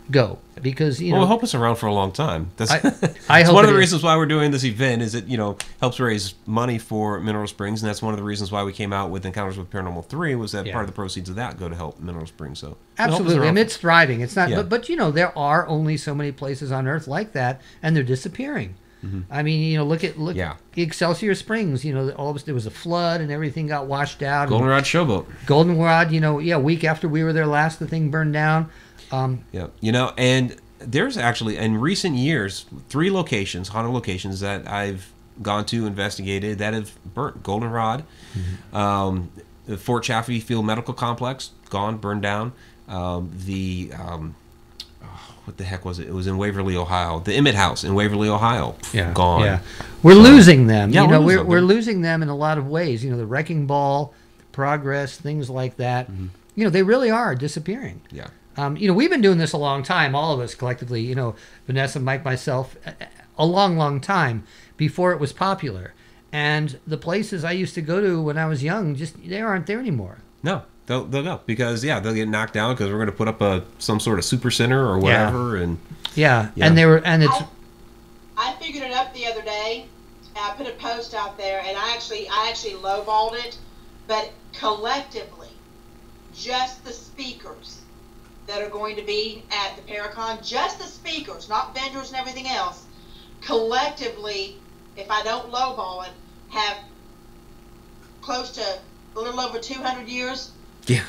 Go, because Well, I hope it's around for a long time. That's I hope one of the it is. reasons why we're doing this event is it helps raise money for Mineral Springs, and that's one of the reasons why we came out with Encounters with Paranormal 3 was that part of the proceeds of that go to help Mineral Springs. So absolutely, I mean, it's thriving. It's not, Yeah. but there are only so many places on Earth like that, and they're disappearing. I mean, look Excelsior Springs. All of us, there was a flood and everything got washed out. Goldenrod Showboat. Goldenrod, a week after we were there last, the thing burned down. Yeah, and there's actually in recent years 3 locations, haunted locations that I've gone to, investigated that have burnt. Goldenrod, the Fort Chaffee Field Medical Complex, gone, burned down. What the heck was it? It was in Waverly, Ohio. The Emmett House in Waverly, Ohio. Gone. Yeah, we're losing them. Yeah, we're losing them in a lot of ways. The Wrecking Ball, Progress, things like that. They really are disappearing. Yeah. We've been doing this a long time, all of us collectively. Vanessa, Mike, myself, a long, long time before it was popular. And the places I used to go to when I was young, they aren't there anymore. No. They'll go because they'll get knocked down because we're going to put up some sort of super center or whatever and I figured it up the other day. I put a post out there and I actually lowballed it, but collectively, just the speakers that are going to be at the ParaCon, just the speakers, not vendors and everything else, collectively, if I don't lowball it, have close to a little over 200 years. Yeah.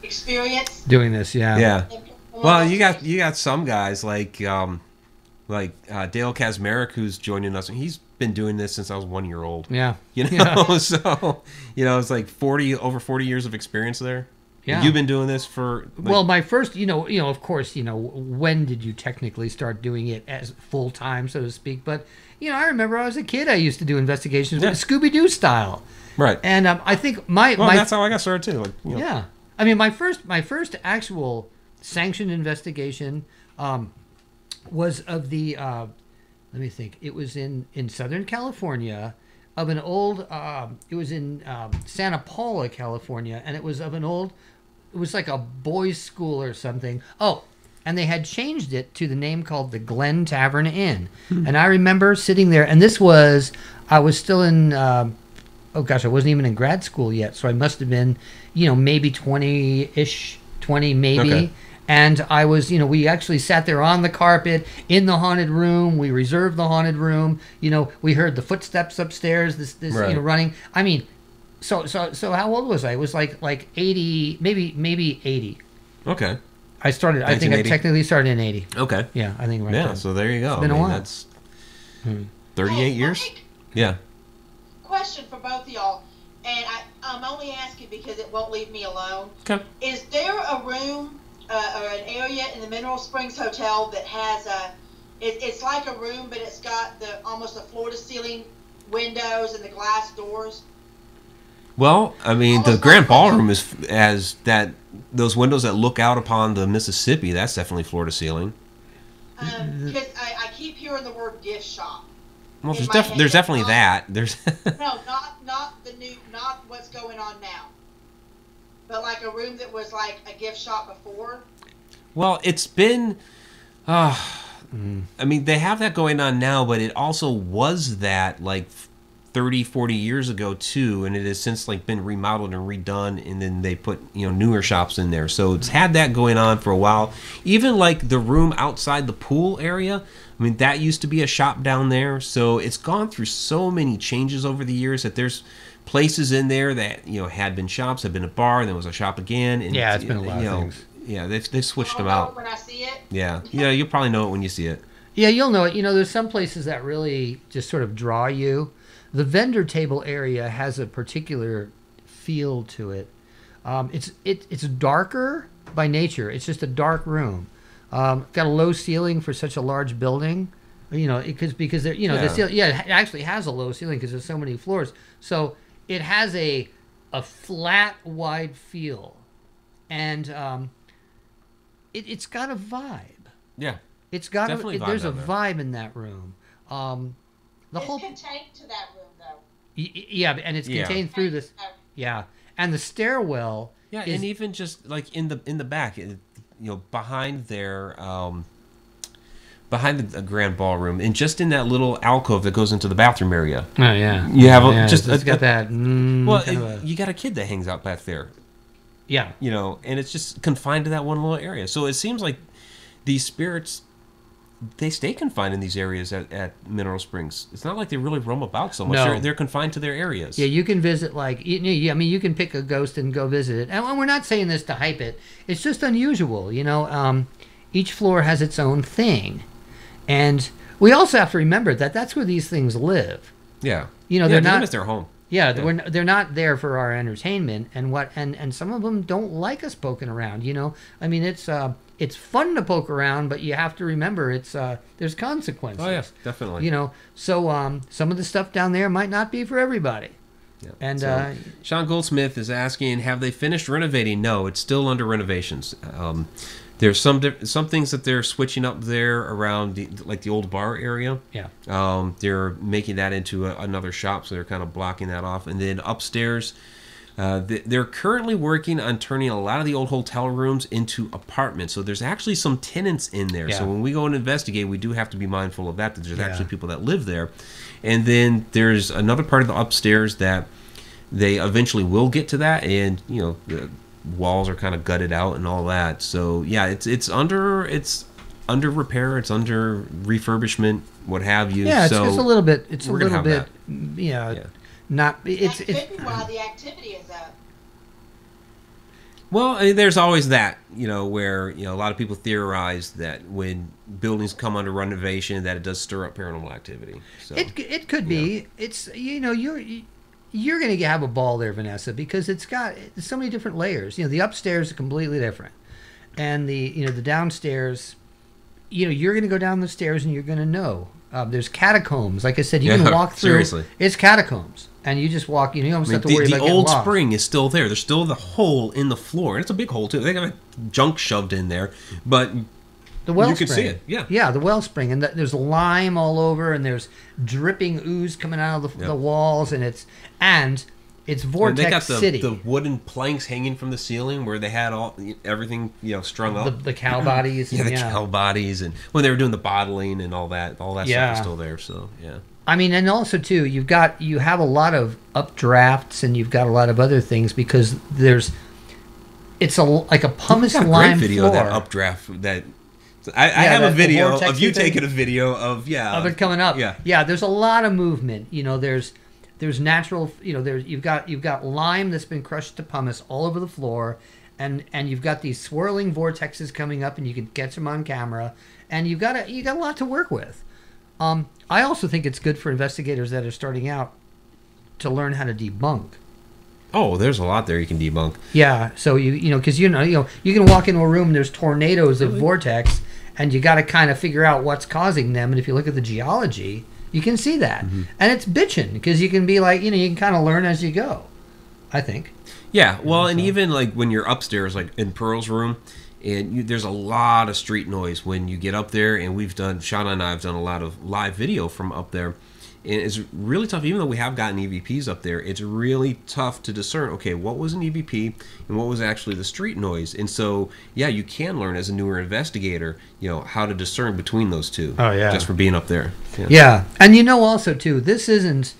Experience doing this, yeah. Well, you got some guys like Dale Kazmarek who's joining us. He's been doing this since I was 1 year old. Yeah, So it's like over 40 years of experience there. Yeah, you've been doing this for my first. Of course, when did you technically start doing it as full time, so to speak? But I remember I was a kid. I used to do investigations with Scooby Doo style. Right. And I think that's how I got started too. Yeah. I mean, my first actual sanctioned investigation was of the let me think. It was in Southern California of an old it was in Santa Paula, California, and it was like a boys' school or something. Oh, and they had changed it to the name called the Glen Tavern Inn. And I remember sitting there, and I was still in oh gosh, I wasn't even in grad school yet, so I must have been, maybe 20-ish, 20 maybe. Okay. And I was, we actually sat there on the carpet in the haunted room. We reserved the haunted room. We heard the footsteps upstairs. This right. Running. I mean, so how old was I? It was like 80, maybe 80. Okay. I think I technically started in 80. Okay. Yeah, I think right. Yeah. Then. So there you go. It's been a while. That's 38 years. Mike, Yeah. question for both of y'all, and I'm only asking because it won't leave me alone. Okay. Is there a room or an area in the Mineral Springs Hotel that has it's like a room, but it's got almost a floor-to-ceiling windows and the glass doors? Well, I mean, the Grand Ballroom those windows that look out upon the Mississippi. That's definitely floor-to-ceiling. Because I keep hearing the word gift shop. Well, there's definitely that. There's no, not what's going on now. But like a room that was like a gift shop before. Well, it's been. I mean, they have that going on now, but it also was that like 30, 40 years ago too, and it has since like been remodeled and redone, and then they put newer shops in there. So it's had that going on for a while. Even like the room outside the pool area, I mean, that used to be a shop down there. So it's gone through so many changes over the years that there's places in there that had been shops, had been a bar, and then was a shop again. And Yeah, it's been a lot of things. Yeah, they've switched them I'll know out. when I see it. Yeah, you'll probably know it when you see it. Yeah, you'll know it. There's some places that really just sort of draw you. The vendor table area has a particular feel to it. It's darker by nature. It's just a dark room. Got a low ceiling for such a large building. Because there, the ceiling, it actually has a low ceiling because there's so many floors. So it has a flat, wide feel, and it's got a vibe. Yeah. It's got Definitely there's a down there. vibe in that room. The It's whole contained to that room, though. yeah, and it's contained through this. Yeah, and the stairwell. Yeah, is, and even just like in the back, behind their behind the grand ballroom, and just in that little alcove that goes into the bathroom area. Oh yeah, You have it's got that. You got a kid that hangs out back there. Yeah, And it's just confined to that one little area. So it seems like these spirits, they stay confined in these areas at Mineral Springs. It's not like they really roam about so much. No. They're confined to their areas. Yeah, you can visit you can pick a ghost and go visit it. And we're not saying this to hype it. It's just unusual, Each floor has its own thing, and we also have to remember that that's where these things live. Yeah. They're not. It's their home. Yeah, they're not there for our entertainment, and some of them don't like us poking around. I mean, it's fun to poke around, but you have to remember there's consequences. Oh yeah, definitely. So some of the stuff down there might not be for everybody. Yeah. And So, Sean Goldsmith is asking, have they finished renovating? No, it's still under renovations. There's some things that they're switching up there around the old bar area. Yeah. They're making that into another shop, so they're kind of blocking that off. And then upstairs, they're currently working on turning a lot of the old hotel rooms into apartments. So there's actually some tenants in there. Yeah. So when we go and investigate, we do have to be mindful of that there's actually people that live there. And then there's another part of the upstairs that they eventually will get to that, and the walls are kind of gutted out and all that. So yeah, it's under repair, it's under refurbishment, what have you. Yeah, so it's just a little bit. It's a we're gonna little have bit. that. Yeah. Not. It's. That could be why the activity is up. Well, I mean, there's always that, where a lot of people theorize that when buildings come under renovation, that it does stir up paranormal activity. So It could be. It's you're going to have a ball there, Vanessa, because it's got so many different layers. The upstairs is completely different, and the downstairs, you're going to go down the stairs and you're going to know. There's catacombs. Like I said, you can walk through. Seriously. It's catacombs, and you just walk. You almost have to worry about the getting old lost. spring is still there. There's still the hole in the floor, and it's a big hole too. They got junk shoved in there, but The wellspring. you can see it. Yeah. Yeah, the wellspring, and there's lime all over, and there's dripping ooze coming out of the walls, and it's Vortex they got City. the wooden planks hanging from the ceiling where they had everything strung up. The cow bodies. Yeah, the cow bodies, and when they were doing the bottling and all that stuff is still there. So yeah. I mean, and also too, you have a lot of updrafts, and you've got a lot of other things because it's like a pumice We've got a lime great video floor. of that updraft. I have a the video vortex of you thing? taking a video of it coming up. Yeah. There's a lot of movement. There's natural. You've got lime that's been crushed to pumice all over the floor, and you've got these swirling vortexes coming up, and you can catch them on camera, and you got a lot to work with. I also think it's good for investigators that are starting out to learn how to debunk. Oh, there's a lot there you can debunk. Yeah, so because you can walk into a room and there's tornadoes of vortex, and you got to kind of figure out what's causing them. And if you look at the geology, you can see that, and it's bitching because you can be like, you can kind of learn as you go. I think. Yeah, well, and even like when you're upstairs, like in Pearl's room, and there's a lot of street noise when you get up there. And Shauna and I have done a lot of live video from up there. And it's really tough, even though we have gotten EVPs up there, it's really tough to discern, okay, what was an EVP and what was actually the street noise. And so, yeah, you can learn as a newer investigator, how to discern between those two. Oh, yeah. Just for being up there. Yeah. And also, too, this isn't,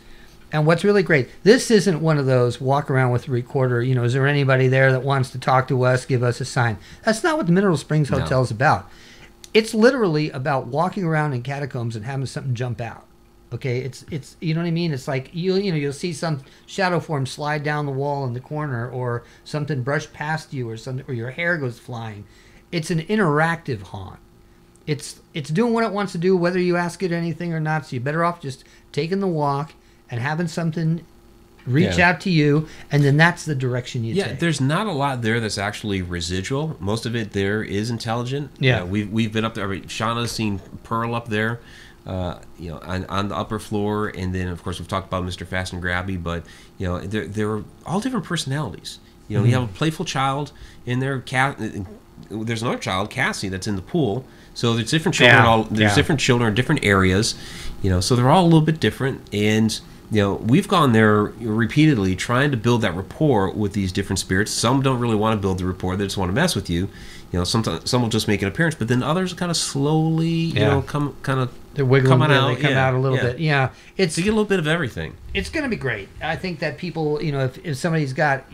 And what's really great, this isn't one of those walk around with a recorder, is there anybody there that wants to talk to us, give us a sign? That's not what the Mineral Springs Hotel is about. It's literally about walking around in catacombs and having something jump out. Okay, it's you know what I mean? It's like you'll see some shadow form slide down the wall in the corner, or something brush past you, or something, or your hair goes flying. It's an interactive haunt. It's doing what it wants to do, whether you ask it anything or not. So you're better off just taking the walk and having something reach out to you, and then that's the direction you take. Yeah, there's not a lot there that's actually residual. Most of it there is intelligent. Yeah. We've been up there. I mean, Shauna's seen Pearl up there, on the upper floor, and then of course we've talked about Mr. Fast and Grabby, but they're all different personalities. You have a playful child in there. There's another child, Cassie, that's in the pool. So there's different children. Different children in different areas. So they're all a little bit different, and we've gone there repeatedly trying to build that rapport with these different spirits. Some don't really want to build the rapport; they just want to mess with you. Sometimes some will just make an appearance, but then others kind of slowly, they're wiggling out. They come out a little bit. Yeah, you get a little bit of everything. It's going to be great. I think that people, if somebody's got,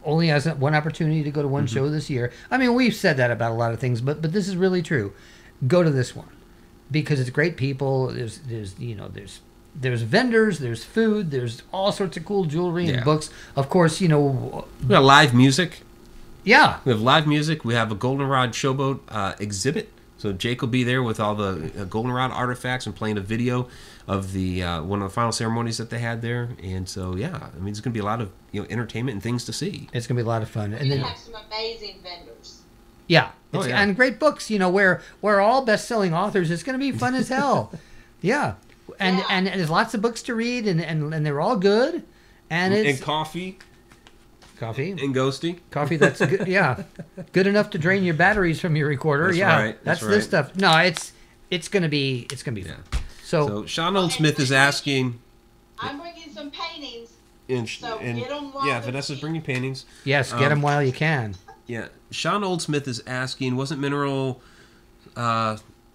only has one opportunity to go to one show this year. I mean, we've said that about a lot of things, but this is really true. Go to this one because it's great people. There's vendors, there's food, there's all sorts of cool jewelry and books. Of course, we got live music. Yeah, we have live music. We have a Goldenrod showboat exhibit. So Jake will be there with all the Goldenrod artifacts and playing a video of the one of the final ceremonies that they had there. And so it's going to be a lot of entertainment and things to see. It's going to be a lot of fun. And we then have some amazing vendors. Yeah, and great books. Where all best-selling authors. It's going to be fun as hell. Yeah. And there's lots of books to read, and they're all good. And coffee. Coffee. And ghosty. Coffee that's good. Yeah. Good enough to drain your batteries from your recorder. That's right. That's this stuff. No, it's gonna be fun. So Sean Oldsmith is asking. I'm bringing some paintings. And get them while Vanessa's bringing paintings. Yes, get them while you can. Yeah. Sean Oldsmith is asking, wasn't Mineral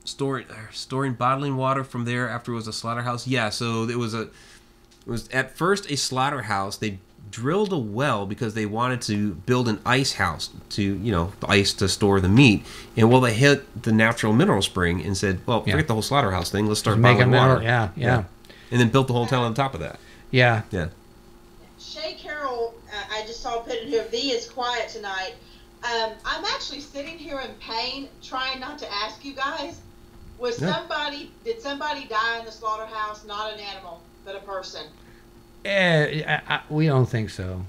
storing bottling water from there after it was a slaughterhouse? Yeah, so it was at first a slaughterhouse. They drilled a well because they wanted to build an ice house to ice to store the meat. And they hit the natural mineral spring and said, well, forget the whole slaughterhouse thing, let's start bottling water. Yeah. And then built the whole town on top of that. Yeah. Shay Carroll, I just saw put in here, V is quiet tonight. I'm actually sitting here in pain, trying not to ask you guys, did somebody die in the slaughterhouse? Not an animal, but a person. We don't think so.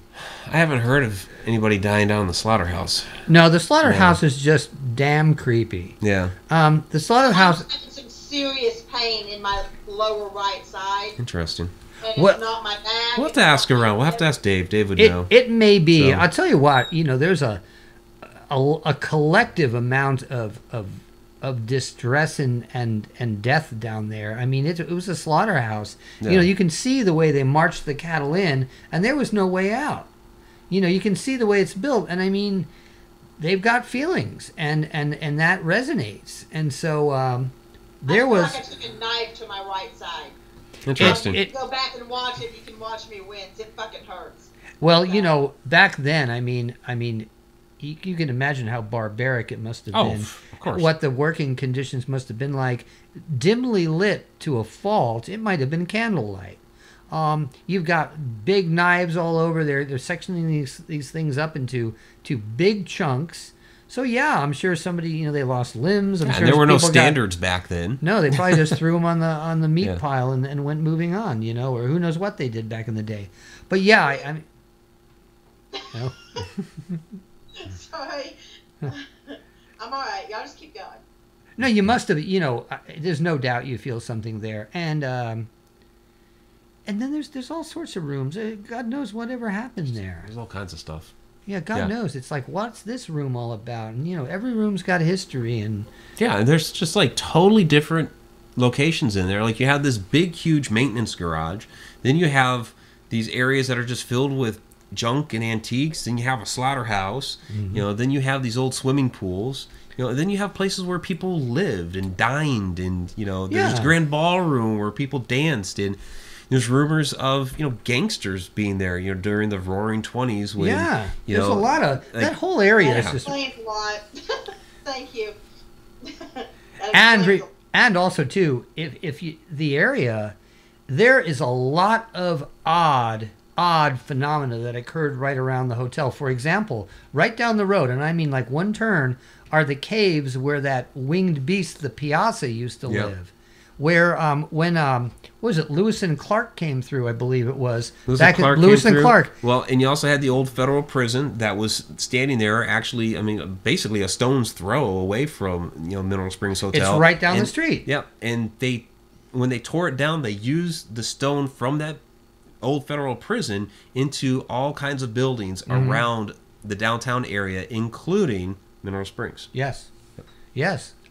I haven't heard of anybody dying down in the slaughterhouse. No, the slaughterhouse is just damn creepy. Yeah. The slaughterhouse. I'm having some serious pain in my lower right side. Interesting. And it's not my back. We'll have to ask around. We'll have to ask Dave. Dave would know. It may be. So. I'll tell you what. There's a collective amount of distress and death down there. I mean, it was a slaughterhouse. Yeah. You can see the way they marched the cattle in, and there was no way out. You can see the way it's built, and I mean, they've got feelings, and that resonates. And so there was. Like I took a knife to my right side. Interesting. Go back and watch it. You can watch me wince. It fucking hurts. Well, back then, I mean. You can imagine how barbaric it must have been. Of course. What the working conditions must have been like. Dimly lit to a fault, it might have been candlelight. You've got big knives all over there. They're sectioning these things up into big chunks. So yeah, I'm sure somebody, they lost limbs. I'm sure there were no standards back then. No, they probably just threw them on the meat pile and went moving on, or who knows what they did back in the day. But yeah, I mean. Sorry. I'm all right. Y'all just keep going. No, you must have, there's no doubt you feel something there. And then there's all sorts of rooms. God knows whatever happened there. There's all kinds of stuff. Yeah, God knows. It's like, what's this room all about? And, every room's got history. And there's just like totally different locations in there. Like you have this big, huge maintenance garage. Then you have these areas that are just filled with junk and antiques. Then you have a slaughterhouse. Mm-hmm. Then you have these old swimming pools. Then you have places where people lived and dined, and there's Grand Ballroom where people danced, and There's rumors of gangsters being there during the Roaring '20s when there's a lot of that whole area is That just explains a lot. Thank you. and also too, if you the area, there is a lot of odd phenomena that occurred right around the hotel. For example, right down the road, and I mean like one turn, are the caves where that winged beast, the Piazza, used to live. Where when what was it, Lewis and Clark came through, I believe it was. Lewis and Clark. Well, and you also had the old federal prison that was standing there. Actually, I mean, basically a stone's throw away from Mineral Springs Hotel. It's right down the street. Yep, and when they tore it down, they used the stone from that old federal prison into all kinds of buildings around the downtown area, including Mineral Springs. Yes.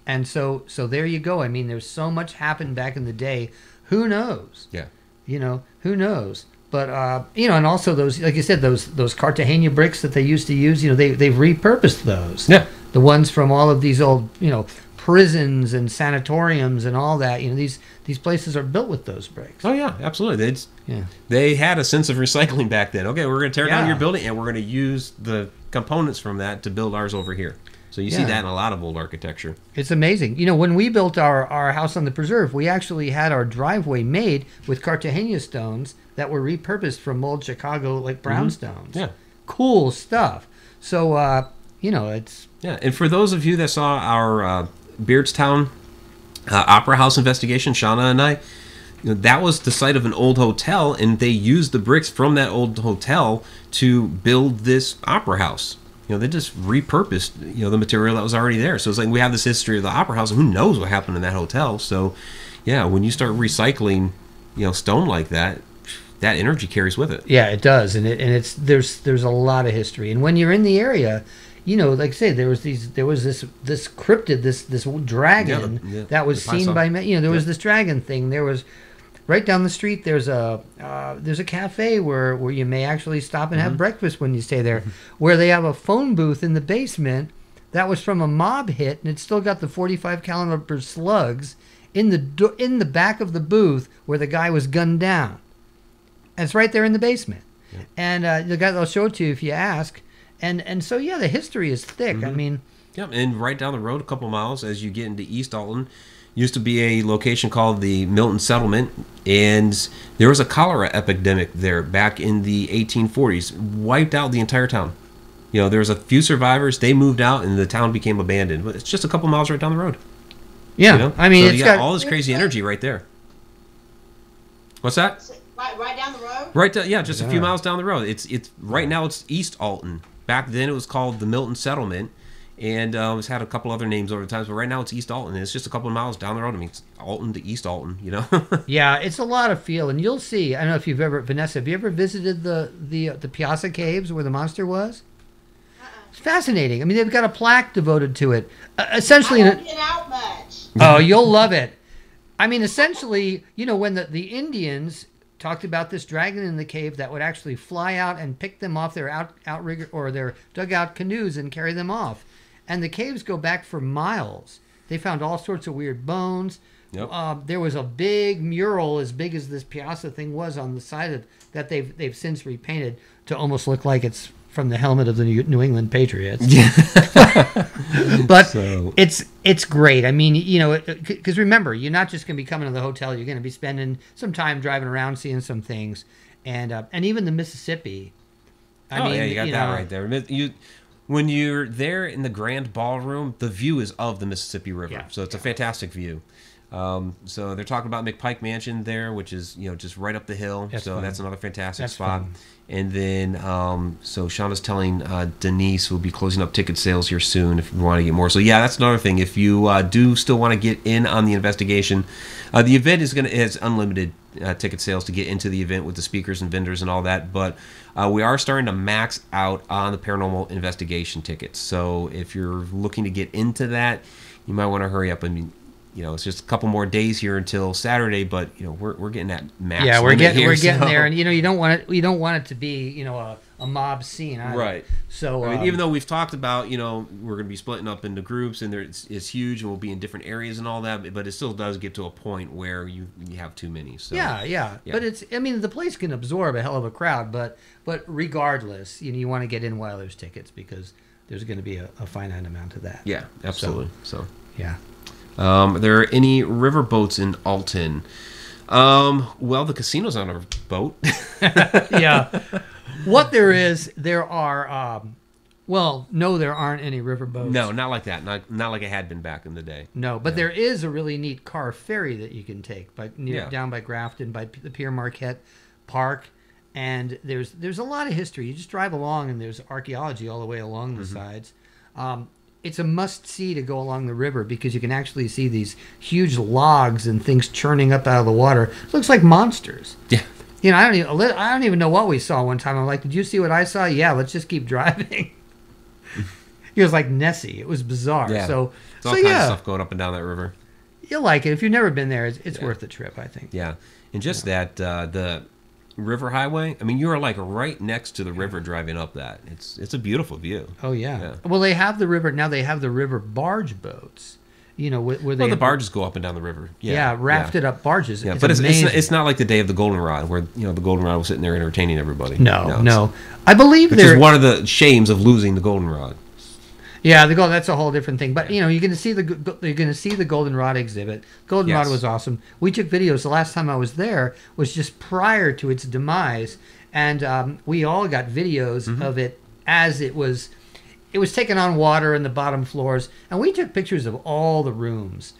And so there you go. I mean, there's so much happened back in the day. Who knows? Yeah. Who knows? But and also those, like you said, those Cartagena bricks that they used to use. They've repurposed those. Yeah. The ones from all of these old prisons and sanatoriums and all that. These places are built with those bricks. Oh yeah, absolutely. They had a sense of recycling back then. Okay, we're going to tear down your building and we're going to use the components from that to build ours over here. So you see that in a lot of old architecture. It's amazing. When we built our house on the preserve, we actually had our driveway made with Cartagena stones that were repurposed from old Chicago like brownstones. Yeah. Cool stuff. So, it's... Yeah, and for those of you that saw our Beardstown Opera House investigation, Shauna and I, that was the site of an old hotel, and they used the bricks from that old hotel to build this opera house. They just repurposed, the material that was already there. So it's like we have this history of the opera house, and who knows what happened in that hotel. So, yeah, when you start recycling, stone like that, that energy carries with it. Yeah, it does, and it's there's a lot of history. And when you're in the area, like I say, there was this cryptid, this dragon that was seen by many. There was this dragon thing. There was. Right down the street, there's a cafe where you may actually stop and have breakfast when you stay there, where they have a phone booth in the basement that was from a mob hit, and it's still got the 45 caliber slugs in the back of the booth where the guy was gunned down. And it's right there in the basement, and the guy they'll show it to you if you ask, and so the history is thick. I mean, and right down the road a couple miles as you get into East Alton. Used to be a location called the Milton Settlement, and there was a cholera epidemic there back in the 1840s, wiped out the entire town. There was a few survivors. They moved out, and the town became abandoned. But it's just a couple miles right down the road. Yeah, I mean, so you got all this crazy energy right there. What's that? Right down the road. Right, just a few miles down the road. It's right now it's East Alton. Back then it was called the Milton Settlement. And it's had a couple other names over the times, but right now it's East Alton. It's just a couple of miles down the road. I mean, it's Alton to East Alton, Yeah, it's a lot of feel, and you'll see. I don't know if you've ever, Vanessa, have you ever visited the Piazza Caves where the monster was? It's fascinating. I mean, they've got a plaque devoted to it. Essentially, I don't get out much. Oh, you'll love it. I mean, essentially, when the Indians talked about this dragon in the cave that would actually fly out and pick them off their outrigger or their dugout canoes and carry them off. And the caves go back for miles. They found all sorts of weird bones. Yep. There was a big mural as big as this Piazza thing was on the side of that they've since repainted to almost look like it's from the helmet of the New England Patriots. Yeah. But it's great. I mean, because remember, you're not just going to be coming to the hotel. You're going to be spending some time driving around, seeing some things, and even the Mississippi. I mean, you got that right there. When you're there in the grand ballroom, the view is of the Mississippi River. So it's a fantastic view. So they're talking about McPike Mansion there, which is just right up the hill. That's another fantastic spot. Fun. And then so Shauna's telling Denise we'll be closing up ticket sales here soon if you want to get more. So that's another thing. If you do still want to get in on the investigation, the event has unlimited ticket sales to get into the event with the speakers and vendors and all that. But we are starting to max out on the paranormal investigation tickets. So if you're looking to get into that, you might want to hurry up. I mean, it's just a couple more days here until Saturday, but we're getting that max. Yeah, we're limit getting here, there, and you don't want it to be a mob scene either. Right. So I mean, even though we've talked about we're going to be splitting up into groups and it's huge and we'll be in different areas and all that, but it still does get to a point where you have too many. So yeah. But the place can absorb a hell of a crowd, but regardless, you want to get in while there's tickets because there's going to be a finite amount of that. Yeah, absolutely. So yeah. Are there any river boats in Alton? Well, the casino's on a boat. Yeah. What there are. No, there aren't any river boats. No, not like that. Not like it had been back in the day. No, but there is a really neat car ferry that you can take down by Grafton, by the Pierre Marquette Park, and there's a lot of history. You just drive along, and there's archaeology all the way along the sides. It's a must-see to go along the river because you can actually see these huge logs and things churning up out of the water. It looks like monsters. Yeah. I don't even know what we saw one time. I'm like, did you see what I saw? Yeah, let's just keep driving. It was like Nessie. It was bizarre. Yeah. So it's all kinds of stuff going up and down that river. You'll like it. If you've never been there, it's worth the trip, I think. Yeah. And just that, the river highway, I mean, you are like right next to the river driving up that. It's a beautiful view. Oh, yeah. Well, they have the river. Now they have the river barge boats. Where they the barges go up and down the river. Yeah, rafted up barges. Yeah, but it's not like the day of the Goldenrod where the Goldenrod was sitting there entertaining everybody. No. I believe which is one of the shames of losing the Goldenrod. Yeah, that's a whole different thing. But you're going to see the Goldenrod exhibit. Goldenrod was awesome. We took videos. The last time I was there was just prior to its demise, and we all got videos of it as it was. It was taking on water in the bottom floors, and we took pictures of all the rooms.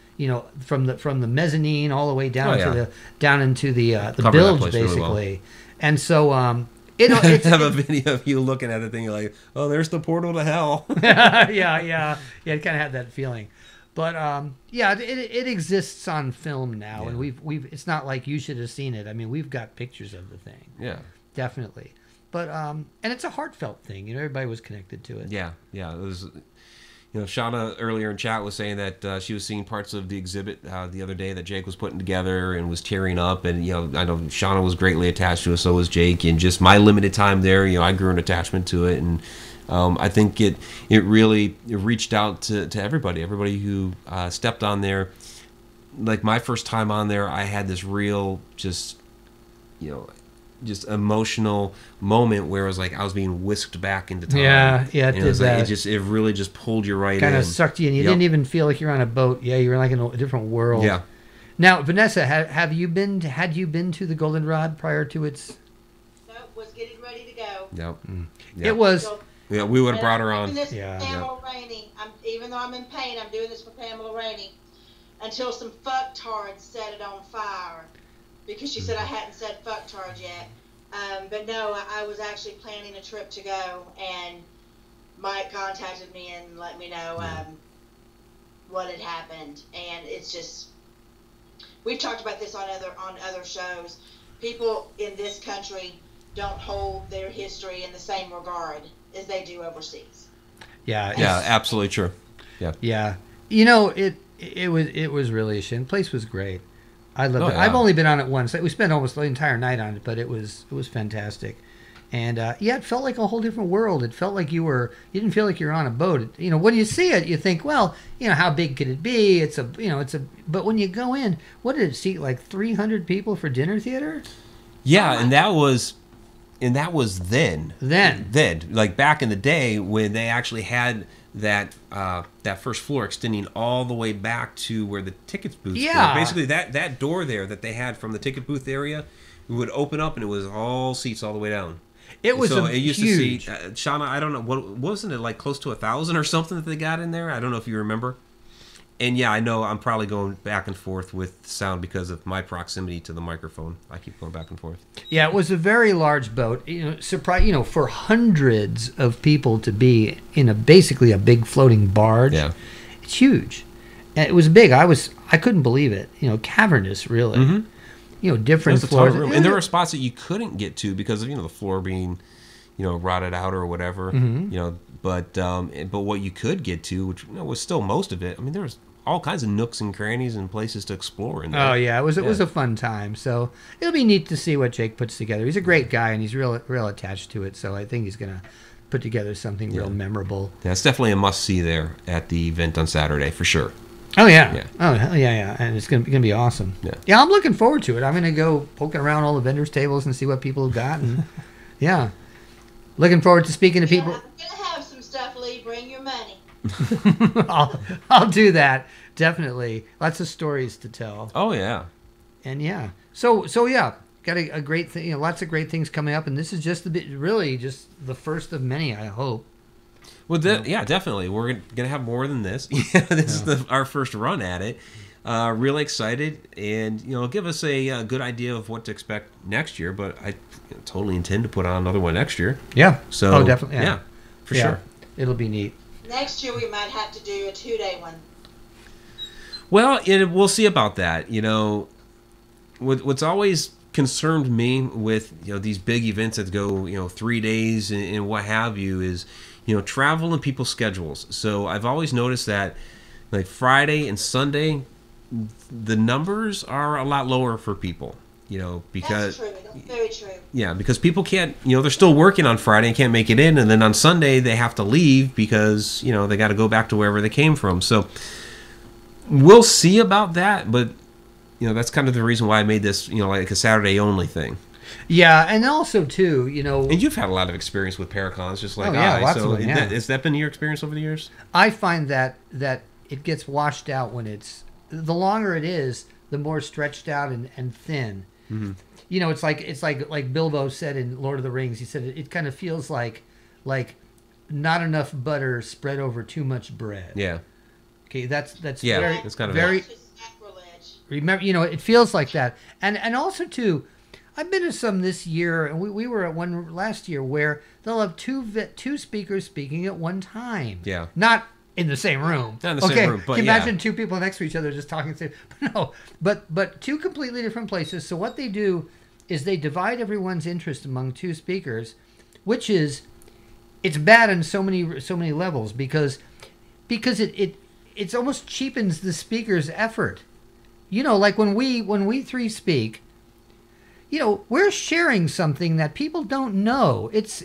From the mezzanine all the way down into the bilge, basically. Really well. And so it's have a video of you looking at it, and you're like, "Oh, there's the portal to hell." yeah. It kind of had that feeling, but it exists on film now, and we've. It's not like you should have seen it. I mean, we've got pictures of the thing. Yeah, definitely. But and it's a heartfelt thing. Everybody was connected to it. Yeah. It was. Shauna earlier in chat was saying that she was seeing parts of the exhibit the other day that Jake was putting together and was tearing up. And, I know Shauna was greatly attached to it, so was Jake. And just my limited time there, I grew an attachment to it. And I think it really reached out to everybody who stepped on there. Like my first time on there, I had this real just emotional moment where it was like I was being whisked back into time. Yeah, it did that. It really just pulled you right in. Kind of sucked you in. You didn't even feel like you're on a boat. Yeah, you were like in a different world. Yeah. Now, Vanessa, had you been to the Goldenrod prior to its? No, was getting ready to go. Yep. Yeah. It was. Yeah, we would have brought her on. Pamela Rainey. Even though I'm in pain, I'm doing this for Pamela Rainey until some fucktards set it on fire because she said I hadn't said fucktard yet. But no, I was actually planning a trip to go, and Mike contacted me and let me know what had happened. And it's just, we've talked about this on other shows. People in this country don't hold their history in the same regard as they do overseas. Yeah, absolutely true. Yeah. It was really a shame. The place was great. I loved it. Yeah. I've only been on it once. We spent almost the entire night on it, but it was fantastic. And it felt like a whole different world. It felt like you didn't feel like you're on a boat. When you see it, you think, well, how big could it be? But when you go in, what did it seat, like 300 people for dinner theater? Yeah, and that was then. Then, like back in the day when they actually had that first floor extending all the way back to where the tickets booths were. Basically, that door there that they had from the ticket booth area would open up, and it was all seats all the way down. It was it used huge. to see Shauna. I don't know, wasn't it like close to 1,000 or something that they got in there? I don't know if you remember. And yeah, I know I'm probably going back and forth with sound because of my proximity to the microphone. I keep going back and forth. Yeah, it was a very large boat. For hundreds of people to be in basically a big floating barge. Yeah, it's huge. And it was big. I couldn't believe it. Cavernous, really. Mm-hmm. Different floors. And there were spots that you couldn't get to because of the floor being, rotted out or whatever. Mm-hmm. But what you could get to, which was still most of it. I mean, there was all kinds of nooks and crannies and places to explore in there. Oh yeah, it was a fun time. So it'll be neat to see what Jake puts together. He's a great guy and he's real attached to it. So I think he's gonna put together something real memorable. Yeah, it's definitely a must see there at the event on Saturday for sure. Oh yeah. Oh hell yeah, and it's gonna be awesome. Yeah, I'm looking forward to it. I'm gonna go poking around all the vendors' tables and see what people have got, and yeah, looking forward to speaking to people. I'm gonna have some stuff, Lee. Bring your money. I'll do that definitely. Lots of stories to tell. Oh yeah, and yeah, so yeah, got a great thing. Lots of great things coming up, and this is just really just the first of many, I hope. Well, yeah, definitely. We're gonna have more than this. This is our first run at it. Really excited, and give us a good idea of what to expect next year. But I totally intend to put on another one next year. Yeah. So definitely. Yeah, for sure. It'll be neat. Next year we might have to do a 2-day one. Well, we'll see about that. What's always concerned me with these big events that go 3 days and what have you is travel and people's schedules. So I've always noticed that like Friday and Sunday the numbers are a lot lower for people, because that's true. That's very true. Yeah, because people can't, they're still working on Friday and can't make it in, and then on Sunday they have to leave because they got to go back to wherever they came from. So we'll see about that, but that's kind of the reason why I made this like a Saturday only thing. Yeah, and also too, and you've had a lot of experience with ParaCons, just like lots so of them, yeah. Has that been your experience over the years? I find that it gets washed out when the longer it is, the more stretched out and thin. Mm-hmm. It's like Bilbo said in Lord of the Rings. He said it kind of feels like not enough butter spread over too much bread. Yeah. Okay, that's very, it's kind of very. Remember, it feels like that, and also too. I've been to some this year, and we were at one last year where they'll have two speakers speaking at one time. Yeah. Not in the same room. Not in the same room, but can you imagine two people next to each other just talking? No, but two completely different places. So what they do is they divide everyone's interest among two speakers, which is it's bad on so many levels because it almost cheapens the speaker's effort. Like when we three speak. We're sharing something that people don't know. It's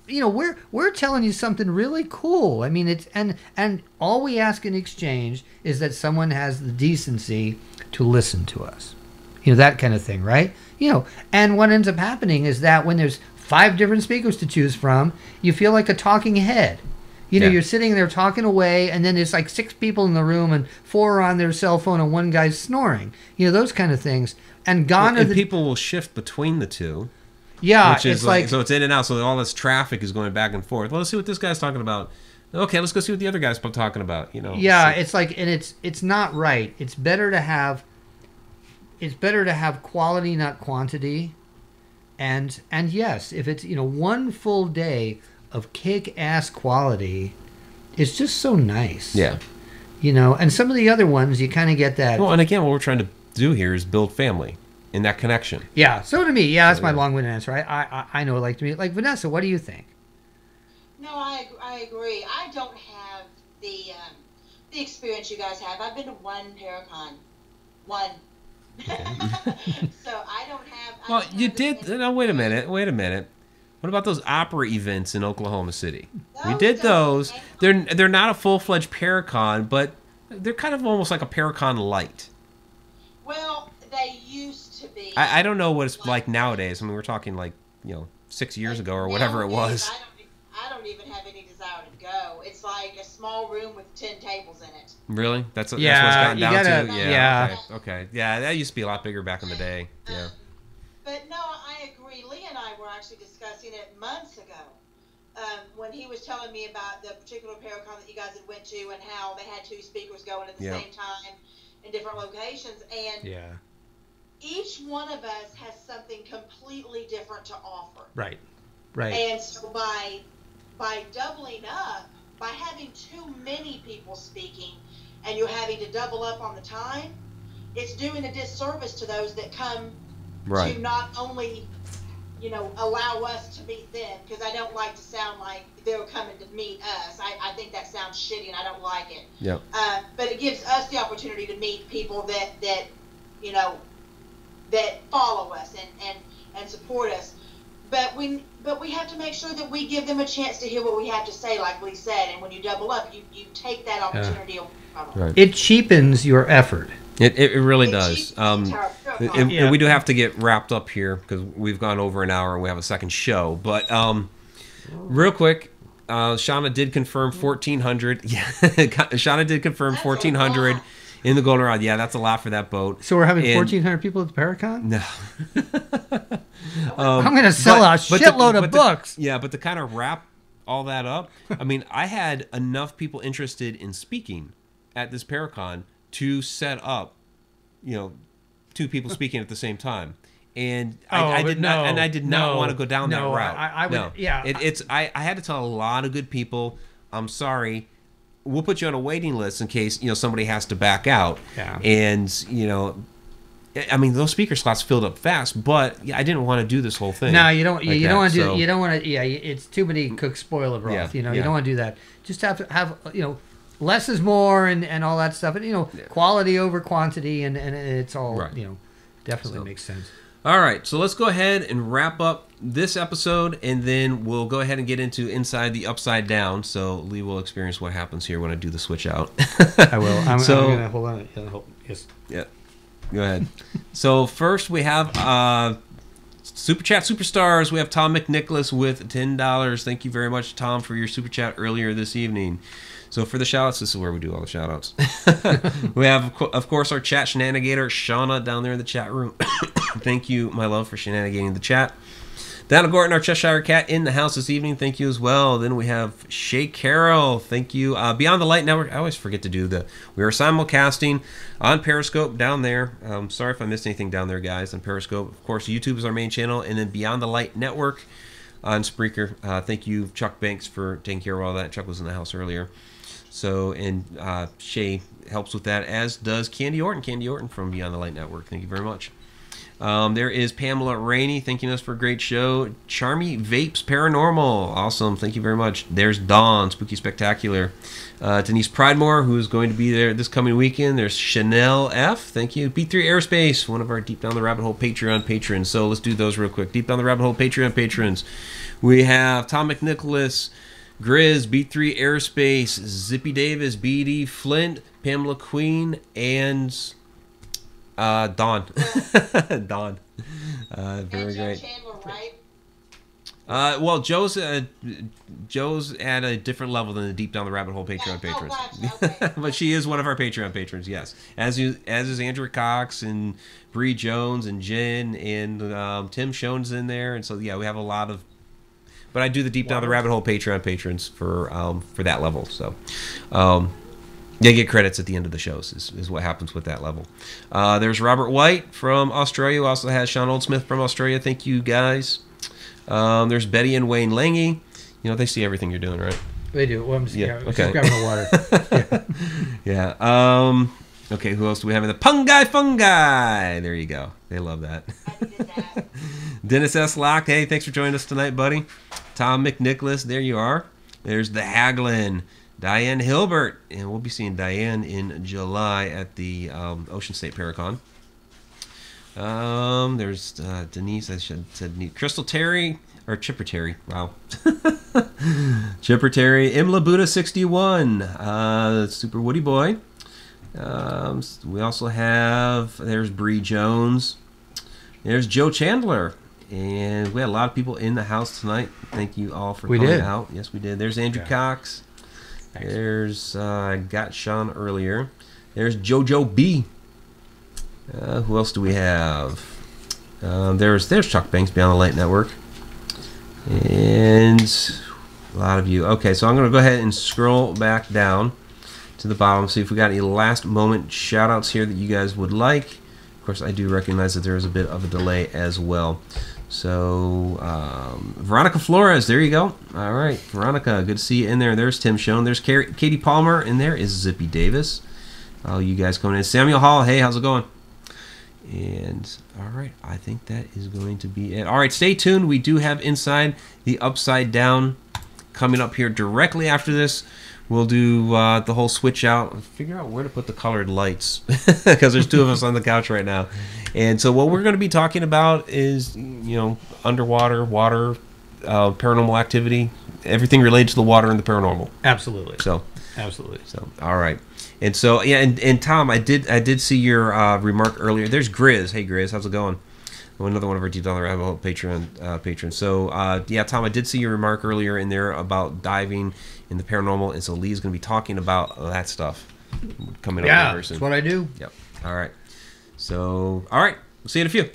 we're telling you something really cool. I mean, and all we ask in exchange is that someone has the decency to listen to us. That kind of thing, right? And what ends up happening is that when there's 5 different speakers to choose from, you feel like a talking head. You're sitting there talking away, and then there's like 6 people in the room, and 4 are on their cell phone, and 1 guy's snoring. Those kind of things. And gone are the people will shift between the two. Yeah, which is like so it's in and out. So all this traffic is going back and forth. Well, let's see what this guy's talking about. Okay, let's go see what the other guy's talking about. Yeah, it's like, and it's not right. It's better to have quality, not quantity. And yes, if it's one full day of kick-ass quality, it's just so nice. Yeah. And some of the other ones you kind of get that. Well, and again, what we're trying to do here is build family in that connection. Yeah. So to me, that's my long-winded answer. I know, like to me, like Vanessa. What do you think? No, I agree. I don't have the experience you guys have. I've been to one ParaCon, one. So I don't have. Well, you did. No, wait a minute. What about those opera events in Oklahoma City? We did those. They're not a full-fledged ParaCon, but they're kind of almost like a ParaCon light. Well, they used to be. I don't know what it's like nowadays. I mean, we're talking like 6 years ago or whatever it was. I don't even have any desire to go. It's like a small room with 10 tables in it. Really? That's what it's gotten down to? Yeah. Okay. Yeah, that used to be a lot bigger back in the day. Yeah. But no, I agree. Lee and I were actually discussing it months ago when he was telling me about the particular ParaCon that you guys had went to and how they had 2 speakers going at the same time in different locations. And each one of us has something completely different to offer. Right. And so by doubling up, by having too many people speaking, and you're having to double up on the time, it's doing a disservice to those that come to not only allow us to meet them, because I don't like to sound like they're coming to meet us. I think that sounds shitty and I don't like it. Yep. But it gives us the opportunity to meet people that follow us and support us. But we have to make sure that we give them a chance to hear what we have to say, like Lee said. And when you double up, you take that opportunity away from them. Right. It cheapens your effort. It really does. And And we do have to get wrapped up here because we've gone over an hour and we have a second show. But real quick, Shauna did confirm 1,400. Yeah, Shauna did confirm 1,400 in the Goldenrod. Yeah, that's a lot for that boat. So we're having 1,400 people at the ParaCon? No. I'm going to sell a shitload of books. But to kind of wrap all that up, I mean, I had enough people interested in speaking at this ParaCon to set up, 2 people speaking at the same time. And I did not want to go down that route. I would, yeah. I had to tell a lot of good people, I'm sorry, we'll put you on a waiting list in case, somebody has to back out. Yeah. And, I mean, those speaker slots filled up fast, but I didn't want to do this whole thing. No, you don't. You don't want to do. You don't want to. Yeah, it's too many cooks spoil the broth. You don't want to do that. Just have to have. Less is more, and all that stuff. And quality over quantity, and it's all. Right. Definitely makes sense. All right, so let's go ahead and wrap up this episode, and then we'll go ahead and get into Inside the Upside Down. So Lee will experience what happens here when I do the switch out. I will. I'm going to hold on. Yes. Yeah. Go ahead. So first we have Super Chat Superstars. We have Tom McNicholas with $10. Thank you very much, Tom, for your Super Chat earlier this evening. So for the shout-outs, this is where we do all the shout-outs. We have, of course, our chat shenanigator, Shauna, down there in the chat room. Thank you, my love, for shenanigating the chat. Donna Gorton, our Cheshire Cat, in the house this evening. Thank you as well. Then we have Shay Carroll. Thank you. Beyond the Light Network. I always forget to do we are simulcasting on Periscope down there. Sorry if I missed anything down there, guys, on Periscope. Of course, YouTube is our main channel. And then Beyond the Light Network on Spreaker. Thank you, Chuck Banks, for taking care of all that. Chuck was in the house earlier. So, and Shay helps with that, as does Candy Orton. Candy Orton from Beyond the Light Network. Thank you very much. There is Pamela Rainey thanking us for a great show. Charmy Vapes Paranormal. Awesome. Thank you very much. There's Dawn, Spooky Spectacular. Denise Pridemore, who is going to be there this coming weekend. There's Chanel F. Thank you. B3 Airspace, one of our Deep Down the Rabbit Hole Patreon patrons. So let's do those real quick. Deep Down the Rabbit Hole Patreon patrons. We have Tom McNicholas, Grizz, B3 Airspace, Zippy Davis, BD Flint, Pamela Queen, and Dawn. Dawn. Very great. Chandler, right? Well, Joe's at a different level than the Deep Down the Rabbit Hole Patreon patrons. Okay. But she is one of our Patreon patrons, yes. As is Andrew Cox and Bree Jones and Jen and Tim Schoen's in there. And so, yeah, we have a lot of... But I do the Deep Down the Rabbit Hole Patreon patrons for that level. So, they get credits at the end of the shows is what happens with that level. There's Robert White from Australia, who also has Sean Oldsmith from Australia. Thank you, guys. There's Betty and Wayne Lange. They see everything you're doing, right? They do. Well, I'm just, okay. Just grabbing the water. Yeah. Okay, who else do we have in the Fungi? There you go. They love that. I did that. Dennis S. Locke, hey, thanks for joining us tonight, buddy. Tom McNicholas, there you are. There's the Haglin. Diane Hilbert, and we'll be seeing Diane in July at the Ocean State ParaCon. There's Denise, I should have said Crystal Terry, or Chipper Terry, wow. Chipper Terry, Imla Buddha 61, Super Woody Boy. We also have, there's Bree Jones. There's Joe Chandler. And we had a lot of people in the house tonight. Thank you all for coming out. Yes, we did. There's Andrew Cox. Thanks. There's got Sean earlier. There's JoJo B. Who else do we have? There's Chuck Banks, Beyond the Light Network. And a lot of you. Okay, so I'm going to go ahead and scroll back down to the bottom, see if we got any last moment shout outs here that you guys would like. Of course, I do recognize that there is a bit of a delay as well. So, Veronica Flores, there you go. All right, Veronica, good to see you in there. There's Tim Schoen. There's Katie Palmer, and there is Zippy Davis. All you guys coming in. Samuel Hall, hey, how's it going? And all right, I think that is going to be it. All right, stay tuned. We do have Inside the Upside Down coming up here directly after this. We'll do the whole switch out, figure out where to put the colored lights, because there's two of us on the couch right now. And so what we're going to be talking about is, underwater, water, paranormal activity, everything related to the water and the paranormal. Absolutely. So, absolutely. So, all right. And so, yeah, and Tom, I did see your remark earlier. There's Grizz. Hey, Grizz, how's it going? Another one of our Deep Down the Rabbit Hole patrons. So, yeah, Tom, I did see your remark earlier in there about diving in the paranormal, and so Lee's going to be talking about that stuff coming up very soon. That's what I do. Yep. All right. So, all right. We'll see you in a few.